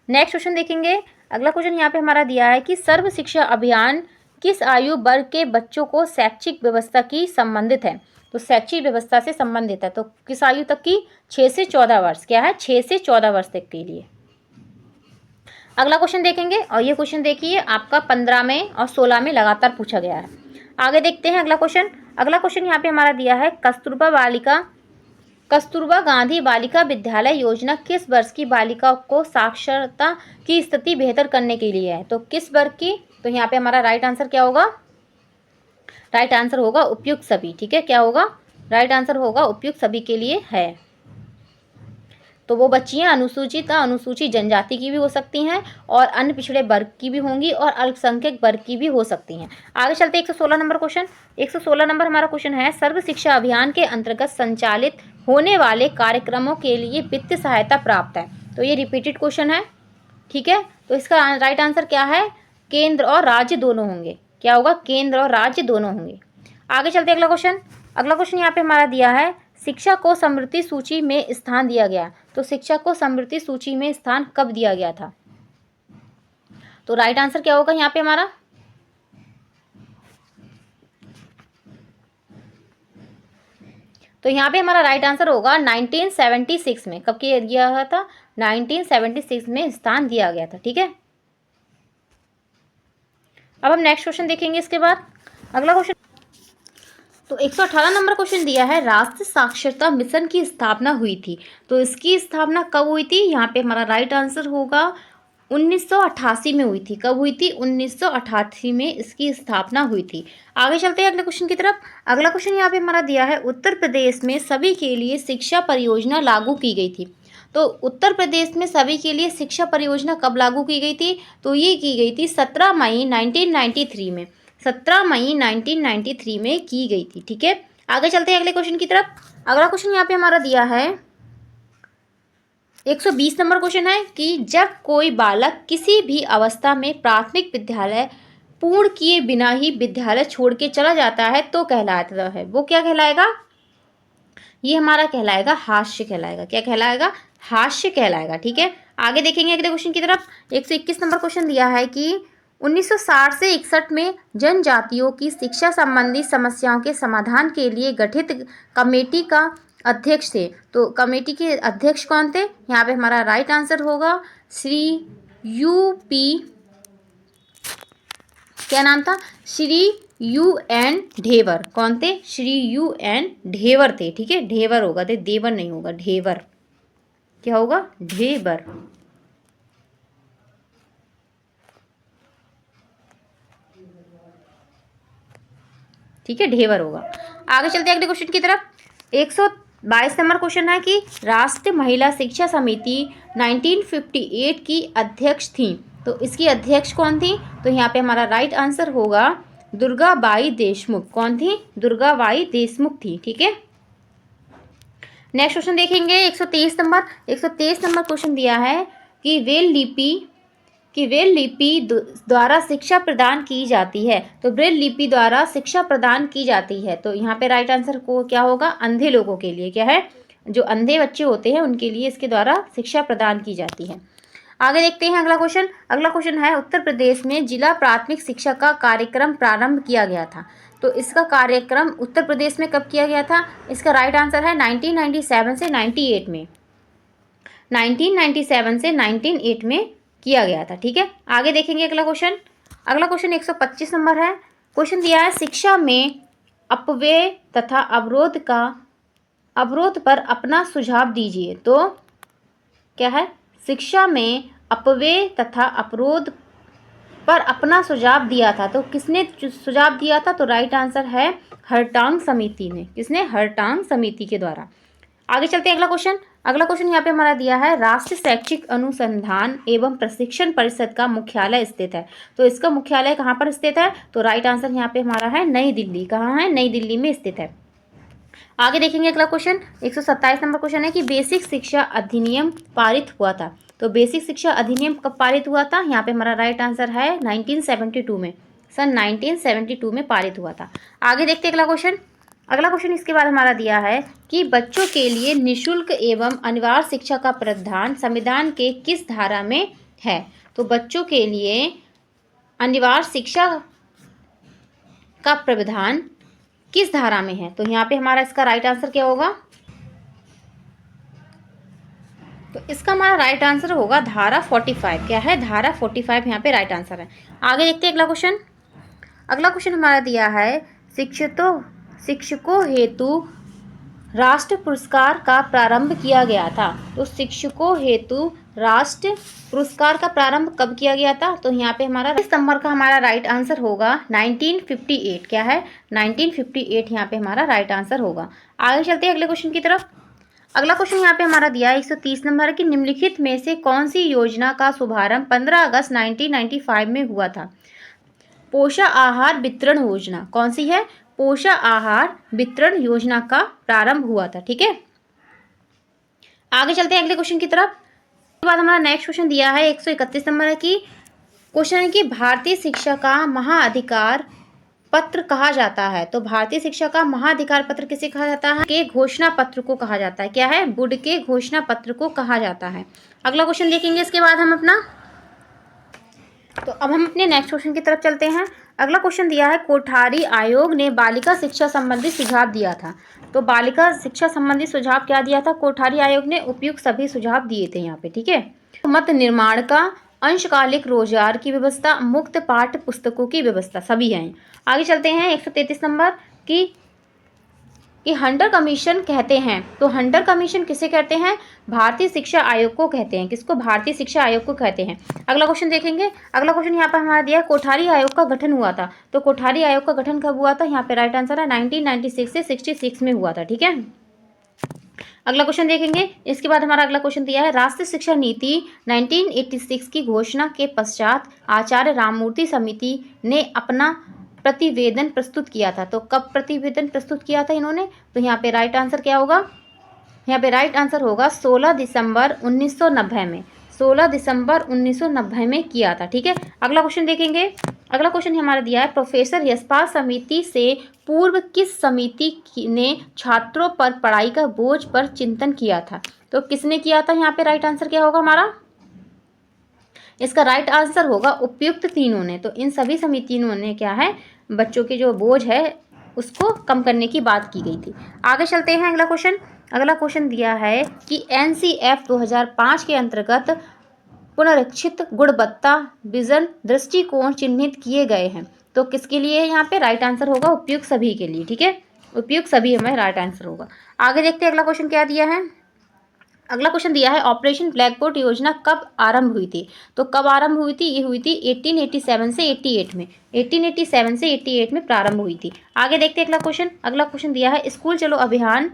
नेक्स्ट क्वेश्चन देखेंगे। अगला क्वेश्चन यहाँ पे हमारा दिया है कि सर्व शिक्षा अभियान किस आयु वर्ग के बच्चों को शैक्षिक व्यवस्था की संबंधित है? तो शैक्षिक व्यवस्था से संबंधित है, तो किस आयु तक की? 6 से 14 वर्ष। क्या है? 6 से 14 वर्ष तक के लिए। अगला क्वेश्चन देखेंगे, और ये क्वेश्चन देखिए आपका 15 में और 16 में लगातार पूछा गया है। आगे देखते हैं अगला क्वेश्चन। अगला क्वेश्चन यहाँ पे हमारा दिया है कस्तूरबा गांधी बालिका विद्यालय योजना किस वर्ष की बालिका को साक्षरता की स्थिति बेहतर करने के लिए है? तो किस वर्ग की? तो यहाँ पे हमारा राइट आंसर क्या होगा? राइट आंसर होगा उपयुक्त सभी। ठीक है, क्या होगा? राइट आंसर होगा उपयुक्त सभी के लिए है। तो वो बच्चियां अनुसूचित जनजाति की भी हो सकती हैं, और अन्य पिछड़े वर्ग की भी होंगी, और अल्पसंख्यक वर्ग की भी हो सकती हैं। आगे चलते 116 नंबर क्वेश्चन। 116 नंबर हमारा क्वेश्चन है सर्व शिक्षा अभियान के अंतर्गत संचालित होने वाले कार्यक्रमों के लिए वित्तीय सहायता प्राप्त है, तो ये रिपीटेड क्वेश्चन है। ठीक है, तो इसका राइट आंसर क्या है? केंद्र और राज्य दोनों होंगे। क्या होगा? केंद्र और राज्य दोनों होंगे। आगे चलते अगला क्वेश्चन। अगला क्वेश्चन यहाँ पे हमारा दिया है शिक्षा को समृद्धि सूची में स्थान दिया गया, तो शिक्षा को समृद्धि सूची में स्थान कब दिया गया था? तो राइट आंसर क्या होगा यहाँ पे हमारा? तो यहाँ पे हमारा राइट आंसर होगा 1976 में। कब किया गया था? 1976 में स्थान दिया गया था। ठीक है, अब हम नेक्स्ट क्वेश्चन देखेंगे इसके बाद। अगला क्वेश्चन तो 118 नंबर क्वेश्चन दिया है, राष्ट्रीय साक्षरता मिशन की स्थापना हुई थी। तो इसकी स्थापना कब हुई थी? यहाँ पे हमारा राइट आंसर होगा 1988 में हुई थी। कब हुई थी? 1988 में इसकी स्थापना हुई थी। आगे चलते हैं अगले क्वेश्चन की तरफ। अगला क्वेश्चन यहाँ पे हमारा दिया है, उत्तर प्रदेश में सभी के लिए शिक्षा परियोजना लागू की गई थी। तो उत्तर प्रदेश में सभी के लिए शिक्षा परियोजना कब लागू की गई थी? तो ये की गई थी 17 मई 1993 में। 17 मई 1993 में की गई थी। ठीक है, आगे चलते हैं अगले क्वेश्चन की तरफ। अगला क्वेश्चन यहाँ पे हमारा दिया है 120 नंबर क्वेश्चन है कि जब कोई बालक किसी भी अवस्था में प्राथमिक विद्यालय पूर्ण किए बिना ही विद्यालय छोड़ के चला जाता है तो कहलाता है, वो क्या कहलाएगा? ये हमारा कहलाएगा हास्य कहलाएगा। क्या कहलाएगा? हास्य कहलाएगा। ठीक है, आगे देखेंगे अगले क्वेश्चन की तरफ। 121 नंबर क्वेश्चन दिया है कि 1960 से 61 में जनजातियों की शिक्षा संबंधी समस्याओं के समाधान के लिए गठित कमेटी का अध्यक्ष थे। तो कमेटी के अध्यक्ष कौन थे? यहाँ पे हमारा राइट आंसर होगा श्री यूपी, क्या नाम था? श्री UN ढेवर। कौन थे? श्री UN ढेवर थे। ठीक है, ढेवर होगा, देवर नहीं होगा, ढेवर। क्या होगा? ढेवर। ठीक है, ढेवर होगा। आगे चलते हैं अगले क्वेश्चन की तरफ। 122 नंबर क्वेश्चन है कि राष्ट्रीय महिला शिक्षा समिति 1958 की अध्यक्ष थी। तो इसकी अध्यक्ष कौन थी? तो यहाँ पे हमारा राइट आंसर होगा दुर्गाबाई देशमुख। कौन थी? दुर्गाबाई देशमुख थी। ठीक है, नेक्स्ट क्वेश्चन देखेंगे 123 नंबर। 123 नंबर क्वेश्चन दिया है कि ब्रेल लिपि द्वारा शिक्षा प्रदान की जाती है। तो ब्रेल लिपि द्वारा शिक्षा प्रदान की जाती है, तो यहाँ पे राइट आंसर को क्या होगा? अंधे लोगों के लिए। क्या है? जो अंधे बच्चे होते हैं उनके लिए इसके द्वारा शिक्षा प्रदान की जाती है। आगे देखते हैं अगला क्वेश्चन। अगला क्वेश्चन है, उत्तर प्रदेश में जिला प्राथमिक शिक्षा का कार्यक्रम प्रारंभ किया गया था। तो इसका कार्यक्रम उत्तर प्रदेश में कब किया गया था? इसका राइट आंसर है 1997 से 98 में। 1997 से 98 में किया गया था। ठीक है, आगे देखेंगे अगला क्वेश्चन। अगला क्वेश्चन 125 नंबर है। क्वेश्चन दिया है, शिक्षा में अपव्यय तथा अवरोध पर अपना सुझाव दीजिए। तो क्या है? शिक्षा में अपव्यय तथा अवरोध पर अपना सुझाव दिया था। तो किसने सुझाव दिया था? तो राइट आंसर है हरटांग समिति ने। किसने? हरटांग समिति के द्वारा। आगे चलते हैं अगला क्वेश्चन। अगला क्वेश्चन यहाँ पे हमारा दिया है, राष्ट्रीय शैक्षिक अनुसंधान एवं प्रशिक्षण परिषद का मुख्यालय स्थित है। तो इसका मुख्यालय कहाँ पर स्थित है? तो राइट आंसर यहाँ पे हमारा है नई दिल्ली। कहाँ है? नई दिल्ली में स्थित है। आगे देखेंगे अगला क्वेश्चन। 127 नंबर क्वेश्चन है कि बेसिक शिक्षा अधिनियम पारित हुआ था। तो बेसिक शिक्षा अधिनियम कब पारित हुआ था? यहाँ पे हमारा राइट आंसर है 1972 में। सन 1972 में पारित हुआ था। आगे देखते हैं अगला क्वेश्चन। अगला क्वेश्चन इसके बाद हमारा दिया है कि बच्चों के लिए निःशुल्क एवं अनिवार्य शिक्षा का प्रावधान संविधान के किस धारा में है? तो बच्चों के लिए अनिवार्य शिक्षा का प्रावधान किस धारा में है? तो यहाँ पे हमारा इसका राइट आंसर क्या होगा? तो इसका हमारा राइट आंसर होगा धारा 45। क्या है? धारा 45 यहाँ पे राइट आंसर है। आगे देखते हैं अगला क्वेश्चन। अगला क्वेश्चन हमारा दिया है, शिक्षकों हेतु राष्ट्र पुरस्कार का प्रारंभ किया गया था। तो शिक्षकों हेतु राष्ट्र पुरस्कार का प्रारंभ कब किया गया था? तो यहाँ पे हमारा इस नंबर का हमारा राइट आंसर होगा 1958। क्या है? 1958 यहाँ पे हमारा राइट आंसर होगा। आगे चलते हैं अगले क्वेश्चन की तरफ। अगला क्वेश्चन यहाँ पे हमारा दिया है 130 नंबर कि निम्नलिखित में से कौन सी योजना का शुभारंभ 15 अगस्त 1995 में हुआ था? पोषण आहार वितरण योजना। कौन सी है? पोषण आहार वितरण योजना का प्रारंभ हुआ था। ठीक है, आगे चलते हैं अगले क्वेश्चन की तरफ। उसके बाद हमारा नेक्स्ट क्वेश्चन दिया है 131 नंबर है कि क्वेश्चन है कि भारतीय शिक्षा का महाअधिकार पत्र कहा जाता है। तो भारतीय शिक्षा का महाअधिकार पत्र किसे कहा जाता है? के घोषणा पत्र को कहा जाता है। क्या है? बुड के घोषणा पत्र को कहा जाता है। अगला क्वेश्चन देखेंगे इसके बाद हम अपना। तो अब हम अपने नेक्स्ट क्वेश्चन की तरफ चलते हैं। अगला क्वेश्चन दिया है, कोठारी आयोग ने बालिका शिक्षा संबंधी सुझाव दिया था। तो बालिका शिक्षा संबंधी सुझाव क्या दिया था? कोठारी आयोग ने उपयुक्त सभी सुझाव दिए थे यहाँ पे। ठीक है, मत निर्माण का, अंशकालिक रोजगार की व्यवस्था, मुक्त पाठ्य पुस्तकों की व्यवस्था, सभी हैं। आगे चलते हैं 133 नंबर की कि हंटर कमीशन कहते हैं, तो हंटर कमीशन किसे कहते हैं? भारतीय शिक्षा आयोग को कहते हैं। किसको? भारतीय शिक्षा आयोग को कहते हैं। अगला क्वेश्चन देखेंगे। अगला क्वेश्चन यहाँ पर हमारा दिया है, कोठारी आयोग का गठन हुआ था। तो कोठारी आयोग का गठन कब हुआ था? यहाँ पे राइट आंसर है 1996 से 66 में हुआ था। ठीक है, अगला क्वेश्चन देखेंगे। इसके बाद हमारा अगला क्वेश्चन दिया है, राष्ट्रीय शिक्षा नीति 1986 की घोषणा के पश्चात आचार्य राममूर्ति समिति ने अपना प्रतिवेदन प्रस्तुत किया था। तो कब प्रतिवेदन प्रस्तुत किया था इन्होंने? तो यहाँ पे राइट आंसर क्या होगा? यहाँ पे राइट आंसर होगा 16 दिसंबर 1990 में। 16 दिसंबर 1990 में किया था। ठीक है, अगला क्वेश्चन देखेंगे। अगला क्वेश्चन हमारा दिया है, प्रोफेसर यशपाल समिति से पूर्व किस समिति ने छात्रों पर पढ़ाई का बोझ पर चिंतन किया था? तो किसने किया था? यहाँ पे राइट आंसर क्या होगा हमारा? इसका राइट आंसर होगा उपयुक्त तीनों ने। तो इन सभी समितियों ने क्या है, बच्चों के जो बोझ है उसको कम करने की बात की गई थी। आगे चलते हैं। अगला क्वेश्चन। अगला क्वेश्चन दिया है कि NCF 2005 के अंतर्गत पुनरीक्षित गुणवत्ता विजन दृष्टिकोण चिन्हित किए गए हैं। तो किसके लिए? यहाँ पे राइट आंसर होगा उपयुक्त सभी के लिए। ठीक है, उपयुक्त सभी हमें राइट आंसर होगा। आगे देखते हैं अगला क्वेश्चन क्या दिया है। अगला क्वेश्चन दिया है, ऑपरेशन ब्लैक बोर्ड योजना कब आरंभ हुई थी? तो कब आरंभ हुई थी? ये हुई थी 1887 से 88 में। 1887 से 88 में प्रारंभ हुई थी। आगे देखते हैं अगला क्वेश्चन। अगला क्वेश्चन दिया है, स्कूल चलो अभियान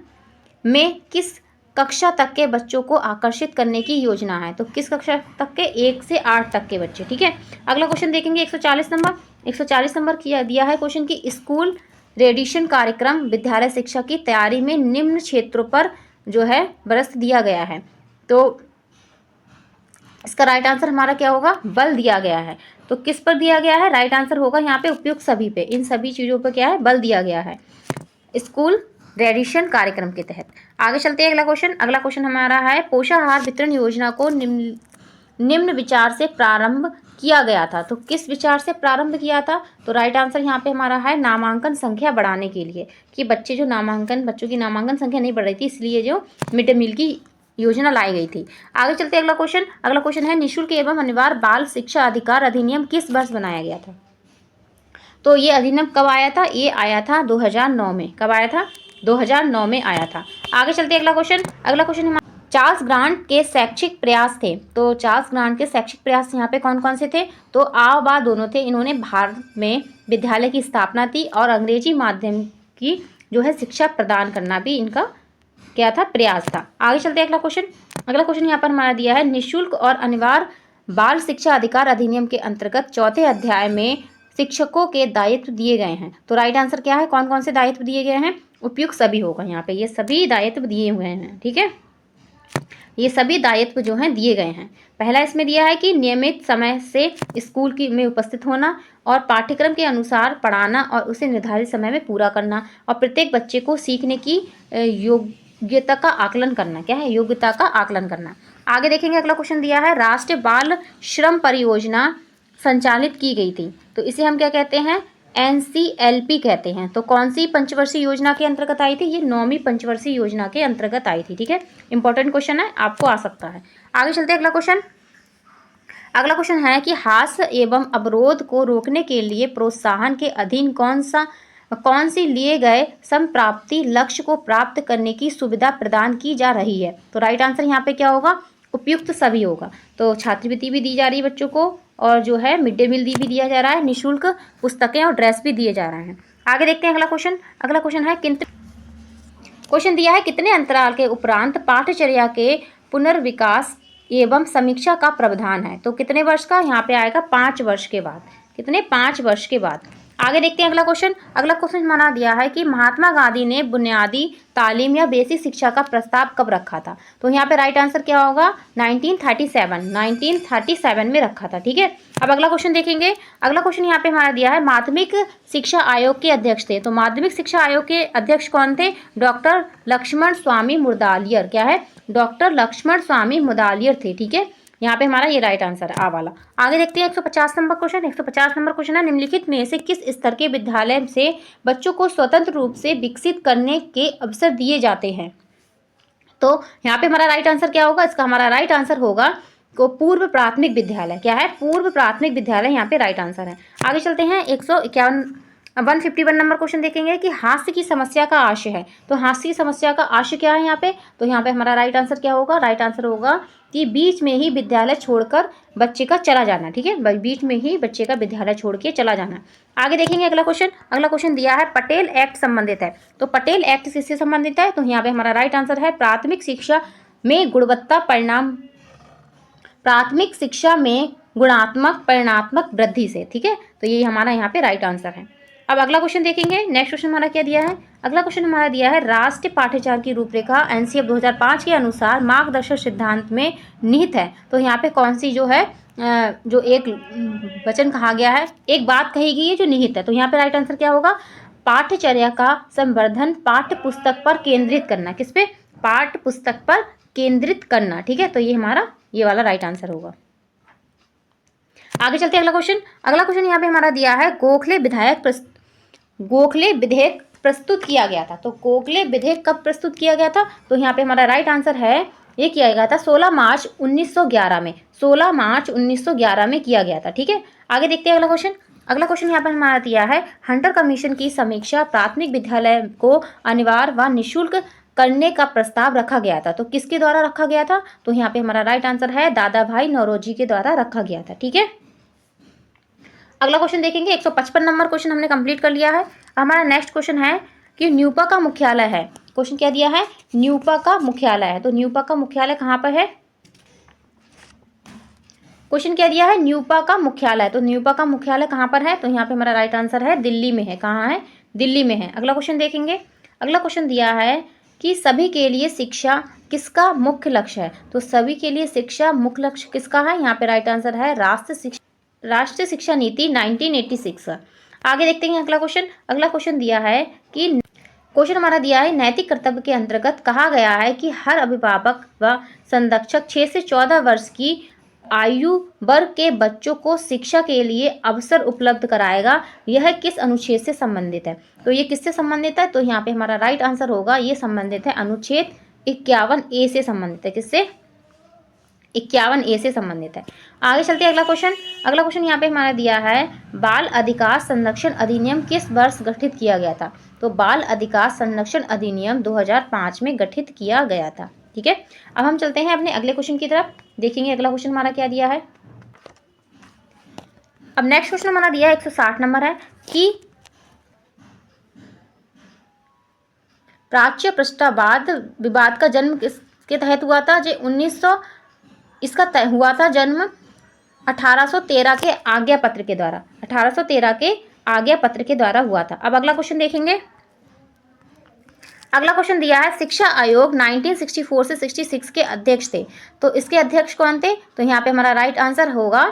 में किस कक्षा तक के बच्चों को आकर्षित करने की योजना है? तो किस कक्षा तक के? 1 से 8 तक के बच्चे। ठीक है, अगला क्वेश्चन देखेंगे 140 नंबर। 140 नंबर किया दिया है क्वेश्चन की, स्कूल रेडिशन कार्यक्रम विद्यालय शिक्षा की तैयारी में निम्न क्षेत्रों पर जो है बरस दिया गया है। तो इसका राइट आंसर हमारा क्या होगा? बल दिया गया है। तो किस पर दिया गया है? राइट आंसर होगा यहाँ पे उपयुक्त सभी पे। इन सभी चीज़ों पर क्या है? बल दिया गया है स्कूल रेडिशन कार्यक्रम के तहत। आगे चलते हैं अगला क्वेश्चन। अगला क्वेश्चन हमारा है, पोषाहार वितरण योजना को निम्न विचार से प्रारंभ किया गया था। तो किस विचार से प्रारंभ किया था? तो राइट आंसर यहाँ पे हमारा है नामांकन संख्या बढ़ाने के लिए, कि बच्चों की नामांकन संख्या नहीं बढ़ रही थी, इसलिए जो मिड डे मील की योजना लाई गई थी। आगे चलते हैं अगला क्वेश्चन। अगला क्वेश्चन है, निःशुल्क एवं अनिवार्य बाल शिक्षा अधिकार अधिनियम किस वर्ष बनाया गया था? तो ये अधिनियम कब आया था? ये आया था 2009 में। कब आया था? 2009 में आया था। आगे चलते हैं अगला क्वेश्चन। अगला क्वेश्चन चार्ल्स ग्रांट के शैक्षिक प्रयास थे। तो चार्ल्स ग्रांट के शैक्षिक प्रयास यहाँ पे कौन कौन से थे? तो आ बा दोनों थे। इन्होंने भारत में विद्यालय की स्थापना थी और अंग्रेजी माध्यम की जो है शिक्षा प्रदान करना भी इनका क्या था? प्रयास था। आगे चलते हैं अगला क्वेश्चन। अगला क्वेश्चन यहाँ पर हमारा दिया है, निःशुल्क और अनिवार्य बाल शिक्षा अधिकार अधिनियम के अंतर्गत चौथे अध्याय में शिक्षकों के दायित्व दिए गए हैं। तो राइट आंसर क्या है? कौन कौन से दायित्व दिए गए हैं? उपयुक्त सभी होगा। यहाँ पे ये सभी दायित्व दिए हुए हैं। ठीक है, ये सभी दायित्व जो हैं दिए गए हैं। पहला इसमें दिया है कि नियमित समय से स्कूल की में उपस्थित होना और पाठ्यक्रम के अनुसार पढ़ाना और उसे निर्धारित समय में पूरा करना, और प्रत्येक बच्चे को सीखने की योग्यता का आकलन करना। क्या है? योग्यता का आकलन करना। आगे देखेंगे अगला क्वेश्चन दिया है, राष्ट्रीय बाल श्रम परियोजना संचालित की गई थी। तो इसे हम क्या कहते हैं? NCLP कहते हैं। तो कौन सी पंचवर्षीय योजना के अंतर्गत आई थी? ये 9वीं पंचवर्षीय योजना के अंतर्गत आई थी। ठीक है, इंपॉर्टेंट क्वेश्चन है, आपको आ सकता है। आगे चलते हैं अगला क्वेश्चन। अगला क्वेश्चन है कि हास्य एवं अवरोध को रोकने के लिए प्रोत्साहन के अधीन कौन सी लिए गए संप्राप्ति लक्ष्य को प्राप्त करने की सुविधा प्रदान की जा रही है? तो राइट आंसर यहाँ पे क्या होगा? उपयुक्त सभी होगा। तो छात्रवृत्ति भी दी जा रही है बच्चों को, और जो है मिड डे मील भी दिया जा रहा है, निःशुल्क पुस्तकें और ड्रेस भी दिए जा रहे हैं। आगे देखते हैं अगला क्वेश्चन। अगला क्वेश्चन है, क्वेश्चन दिया है, कितने अंतराल के उपरांत पाठ्यचर्या के पुनर्विकास एवं समीक्षा का प्रावधान है? तो कितने वर्ष का? यहाँ पे आएगा 5 वर्ष के बाद। कितने? 5 वर्ष के बाद। आगे देखते हैं अगला क्वेश्चन। अगला क्वेश्चन माना दिया है कि महात्मा गांधी ने बुनियादी तालीम या बेसिक शिक्षा का प्रस्ताव कब रखा था? तो यहाँ पे राइट आंसर क्या होगा? 1937 में रखा था। ठीक है, अब अगला क्वेश्चन देखेंगे। अगला क्वेश्चन यहाँ पे हमारा दिया है, माध्यमिक शिक्षा आयोग के अध्यक्ष थे। तो माध्यमिक शिक्षा आयोग के अध्यक्ष कौन थे? डॉक्टर लक्ष्मण स्वामी मुदलियार। क्या है? डॉक्टर लक्ष्मण स्वामी मुदलियार थे। ठीक है, यहाँ पे हमारा ये राइट आंसर है, आ वाला। आगे देखते हैं 150 नंबर क्वेश्चन। 150 नंबर क्वेश्चन है, निम्नलिखित में से किस स्तर के विद्यालय से बच्चों को स्वतंत्र रूप से विकसित करने के अवसर दिए जाते हैं? तो यहाँ पे हमारा राइट आंसर क्या होगा? इसका हमारा राइट आंसर होगा को पूर्व प्राथमिक विद्यालय। क्या है? पूर्व प्राथमिक विद्यालय यहाँ पे राइट आंसर है। आगे चलते हैं अब 151 नंबर क्वेश्चन देखेंगे कि हास्य की समस्या का आशय है। तो हास्य की समस्या का आशय क्या है यहाँ पे? तो यहाँ पे हमारा राइट आंसर क्या होगा? राइट आंसर होगा कि बीच में ही विद्यालय छोड़कर बच्चे का चला जाना। ठीक है, बीच में ही बच्चे का विद्यालय छोड़ के चला जाना। आगे देखेंगे अगला क्वेश्चन। अगला क्वेश्चन दिया है पटेल एक्ट संबंधित है। तो पटेल एक्ट किससे संबंधित है? तो यहाँ पे हमारा राइट आंसर है प्राथमिक शिक्षा में गुणात्मक परिणात्मक वृद्धि से। ठीक है, तो ये हमारा यहाँ पे राइट आंसर है। अब अगला क्वेश्चन देखेंगे। नेक्स्ट क्वेश्चन हमारा क्या दिया है? अगला क्वेश्चन हमारा दिया है राष्ट्रीय पाठ्यचर्या की रूपरेखा एनसीएफ 2005 के अनुसार मार्गदर्शक सिद्धांत में निहित है। तो यहाँ पे कौन सी जो है जो एक वचन कहा गया है, एक बात कही गई है जो निहित है। तो यहाँ पे राइट आंसर क्या होगा? पाठ्यचर्या का संवर्धन पाठ्य पुस्तक पर केंद्रित करना। किस पे? पाठ्य पुस्तक पर केंद्रित करना। ठीक है, तो ये हमारा ये वाला राइट आंसर होगा। आगे चलते हैं अगला क्वेश्चन। अगला क्वेश्चन यहाँ पे हमारा दिया है गोखले विधेयक प्रस्तुत किया गया था। तो गोखले विधेयक कब प्रस्तुत किया गया था? तो यहाँ पे हमारा राइट आंसर है ये किया गया था 16 मार्च 1911 में। 16 मार्च 1911 में किया गया था। ठीक है, आगे देखते हैं अगला क्वेश्चन। अगला क्वेश्चन यहाँ पर हमारा दिया है हंटर कमीशन की समीक्षा प्राथमिक विद्यालय को अनिवार्य व निःशुल्क करने का प्रस्ताव रखा गया था। तो किसके द्वारा रखा गया था? तो यहाँ पे हमारा राइट आंसर है दादा भाई नौरोजी के द्वारा रखा गया था। ठीक है, अगला क्वेश्चन देखेंगे। 155 नंबर क्वेश्चन हमने कंप्लीट कर लिया है। हमारा नेक्स्ट क्वेश्चन है कि न्यूपा का मुख्यालय है। क्वेश्चन क्या दिया है? न्यूपा का मुख्यालय है। तो न्यूपा का मुख्यालय कहाँ पर है? क्वेश्चन क्या दिया है? न्यूपा का मुख्यालय। तो न्यूपा का मुख्यालय कहाँ पर है? तो यहाँ पे हमारा राइट आंसर है दिल्ली में है। कहाँ है? दिल्ली में है। अगला क्वेश्चन देखेंगे। अगला क्वेश्चन दिया है कि सभी के लिए शिक्षा किसका मुख्य लक्ष्य है? तो सभी के लिए शिक्षा मुख्य लक्ष्य किसका है? यहाँ पे राइट आंसर है राष्ट्रीय शिक्षा नीति 1986। आगे देखते हैं अगला क्वेश्चन। अगला क्वेश्चन दिया है कि क्वेश्चन हमारा दिया है नैतिक कर्तव्य के अंतर्गत कहा गया है कि हर अभिभावक व संरक्षक 6 से 14 वर्ष की आयु वर्ग के बच्चों को शिक्षा के लिए अवसर उपलब्ध कराएगा। यह किस अनुच्छेद से संबंधित है? तो ये किससे संबंधित है? तो यहाँ पे हमारा राइट आंसर होगा ये संबंधित है अनुच्छेद 51A से संबंधित है। किससे? 51A से संबंधित है। आगे चलते हैं अगला क्वेश्चन। अगला क्वेश्चन यहाँ पे हमारा दिया है बाल अधिकार संरक्षण अधिनियम किस वर्ष गठित किया गया था? तो बाल अधिकार संरक्षण अधिनियम 2005 में गठित किया गया था। ठीक है, अब हम चलते हैं अपने अगले क्वेश्चन की तरफ। देखेंगे अगला क्वेश्चन हमारा क्या दिया है। अब नेक्स्ट क्वेश्चन हमारा दिया है 160 नंबर है कि प्राच्य पृष्ठवाद विवाद का जन्म किसके तहत हुआ था? जो 1900 इसका हुआ था जन्म 1813 के आज्ञा पत्र के द्वारा। 1813 के आज्ञा पत्र के द्वारा हुआ था। अब अगला क्वेश्चन देखेंगे। अगला क्वेश्चन दिया है शिक्षा आयोग 1964 से 66 के अध्यक्ष थे। तो इसके अध्यक्ष कौन थे? तो यहाँ पे हमारा राइट आंसर होगा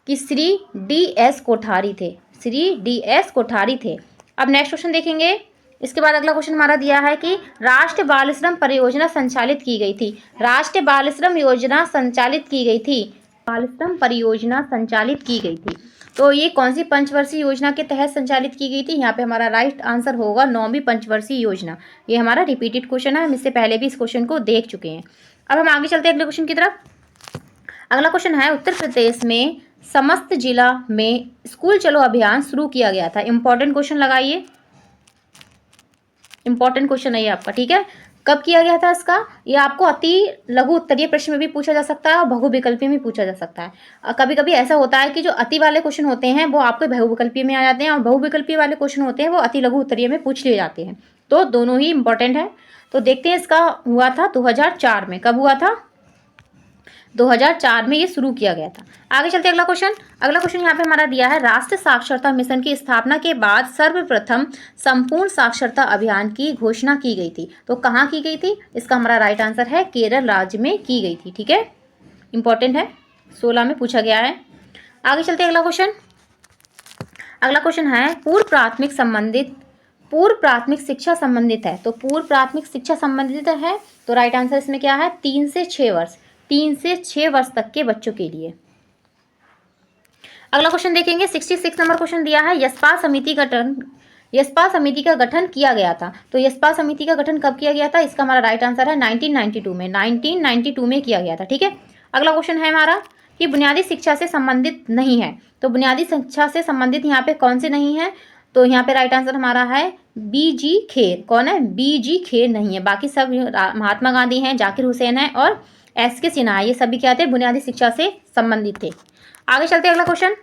कि श्री DS कोठारी थे। श्री DS कोठारी थे। अब नेक्स्ट क्वेश्चन देखेंगे। इसके बाद अगला क्वेश्चन हमारा दिया है कि राष्ट्रीय बाल श्रम परियोजना संचालित की गई थी। राष्ट्रीय बाल श्रम योजना संचालित की गई थी। बाल श्रम परियोजना संचालित की गई थी। तो ये कौन सी पंचवर्षीय योजना के तहत संचालित की गई थी? यहाँ पे हमारा राइट आंसर होगा 9वीं पंचवर्षीय योजना। ये हमारा रिपीटेड क्वेश्चन है, हम इससे पहले भी इस क्वेश्चन को देख चुके हैं। अब हम आगे चलते हैं अगले क्वेश्चन की तरफ। अगला क्वेश्चन है उत्तर प्रदेश में समस्त जिला में स्कूल चलो अभियान शुरू किया गया था। इंपॉर्टेंट क्वेश्चन लगाइए, इंपॉर्टेंट क्वेश्चन है ये आपका। ठीक है, कब किया गया था इसका? ये आपको अति लघु उत्तरीय प्रश्न में भी पूछा जा सकता है और बहुविकल्पीय में पूछा जा सकता है। कभी कभी ऐसा होता है कि जो अति वाले क्वेश्चन होते हैं वो आपके बहुविकल्पीय में आ जाते हैं और बहुविकल्पीय वाले क्वेश्चन होते हैं वो अति लघु उत्तरीय में पूछ लिए जाते हैं। तो दोनों ही इंपॉर्टेंट है। तो देखते हैं, इसका हुआ था 2004 में। कब हुआ था? 2004 में ये शुरू किया गया था। आगे चलते अगला क्वेश्चन। अगला क्वेश्चन यहाँ पे हमारा दिया है राष्ट्रीय साक्षरता मिशन की स्थापना के बाद सर्वप्रथम संपूर्ण साक्षरता अभियान की घोषणा की गई थी। तो कहाँ की गई थी? इसका हमारा राइट आंसर है केरल राज्य में की गई थी। ठीक है, इंपॉर्टेंट है, 16 में पूछा गया है। आगे चलते अगला क्वेश्चन। अगला क्वेश्चन है पूर्व प्राथमिक शिक्षा संबंधित है। तो पूर्व प्राथमिक शिक्षा संबंधित है तो राइट आंसर इसमें क्या है? 3 से 6 वर्ष। 3 से 6 वर्ष तक के बच्चों के लिए। अगला क्वेश्चन देखेंगे। 66 नंबर क्वेश्चन दिया है यशपाल समिति का गठन किया गया था। तो यशपाल समिति का गठन कब किया गया था? इसका हमारा राइट आंसर है 1992 में। 1992 में किया गया था। ठीक है, अगला क्वेश्चन है हमारा कि बुनियादी शिक्षा से संबंधित नहीं है। तो बुनियादी शिक्षा से संबंधित यहाँ पे कौन से नहीं है? तो यहाँ पे राइट आंसर हमारा है बी जी खेर। कौन है? बी जी खेर नहीं है, बाकी सब महात्मा गांधी हैं, जाकिर हुसैन है और एस के सिन्हा, ये सभी क्या थे? बुनियादी शिक्षा से संबंधित थे। आगे चलते हैं अगला क्वेश्चन।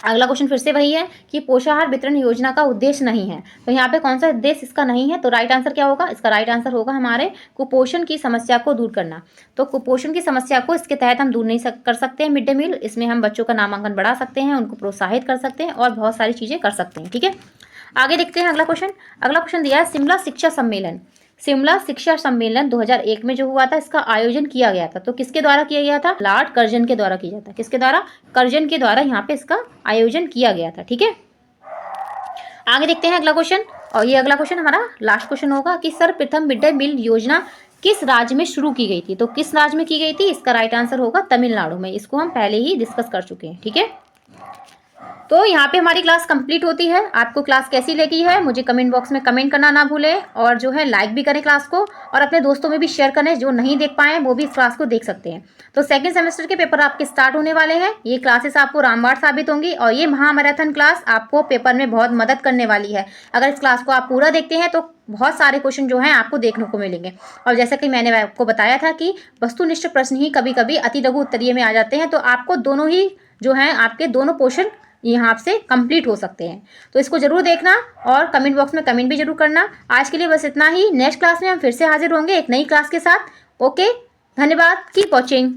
अगला क्वेश्चन फिर से वही है कि पोषाहार वितरण योजना का उद्देश्य नहीं है, तो यहाँ पे कौन सा उद्देश्य इसका नहीं है? तो राइट आंसर क्या होगा? इसका राइट आंसर होगा हमारे कुपोषण की समस्या को दूर करना। तो कुपोषण की समस्या को इसके तहत हम दूर नहीं कर सकते हैं मिड डे मील, इसमें हम बच्चों का नामांकन बढ़ा सकते हैं, उनको प्रोत्साहित कर सकते हैं और बहुत सारी चीज़ें कर सकते हैं। ठीक है, आगे देखते हैं अगला क्वेश्चन। अगला क्वेश्चन दिया है शिमला शिक्षा सम्मेलन। शिमला शिक्षा सम्मेलन 2001 में जो हुआ था, इसका आयोजन किया गया था, तो किसके द्वारा किया गया था? लॉर्ड कर्जन के द्वारा किया जाता। किसके द्वारा? कर्जन के द्वारा यहाँ पे इसका आयोजन किया गया था। ठीक है, आगे देखते हैं अगला क्वेश्चन, और ये अगला क्वेश्चन हमारा लास्ट क्वेश्चन होगा कि सर्वप्रथम मिड डे मील योजना किस राज्य में शुरू की गई थी? तो किस राज्य में की गई थी? इसका राइट आंसर होगा तमिलनाडु में। इसको हम पहले ही डिस्कस कर चुके हैं। ठीक है, तो यहाँ पे हमारी क्लास कंप्लीट होती है। आपको क्लास कैसी लगी है मुझे कमेंट बॉक्स में कमेंट करना ना भूलें, और जो है लाइक भी करें क्लास को, और अपने दोस्तों में भी शेयर करें, जो नहीं देख पाए वो भी इस क्लास को देख सकते हैं। तो सेकंड सेमेस्टर के पेपर आपके स्टार्ट होने वाले हैं। ये क्लासेस आपको रामबाण साबित होंगी, और ये महामैराथन क्लास आपको पेपर में बहुत मदद करने वाली है। अगर इस क्लास को आप पूरा देखते हैं तो बहुत सारे क्वेश्चन जो हैं आपको देखने को मिलेंगे। और जैसा कि मैंने आपको बताया था कि वस्तुनिष्ठ प्रश्न ही कभी कभी अति लघु उत्तरीय में आ जाते हैं, तो आपको दोनों ही जो हैं आपके दोनों पोर्शन यहाँ से कंप्लीट हो सकते हैं। तो इसको जरूर देखना और कमेंट बॉक्स में कमेंट भी जरूर करना। आज के लिए बस इतना ही। नेक्स्ट क्लास में हम फिर से हाजिर होंगे एक नई क्लास के साथ। ओके, धन्यवाद, कीप वॉचिंग।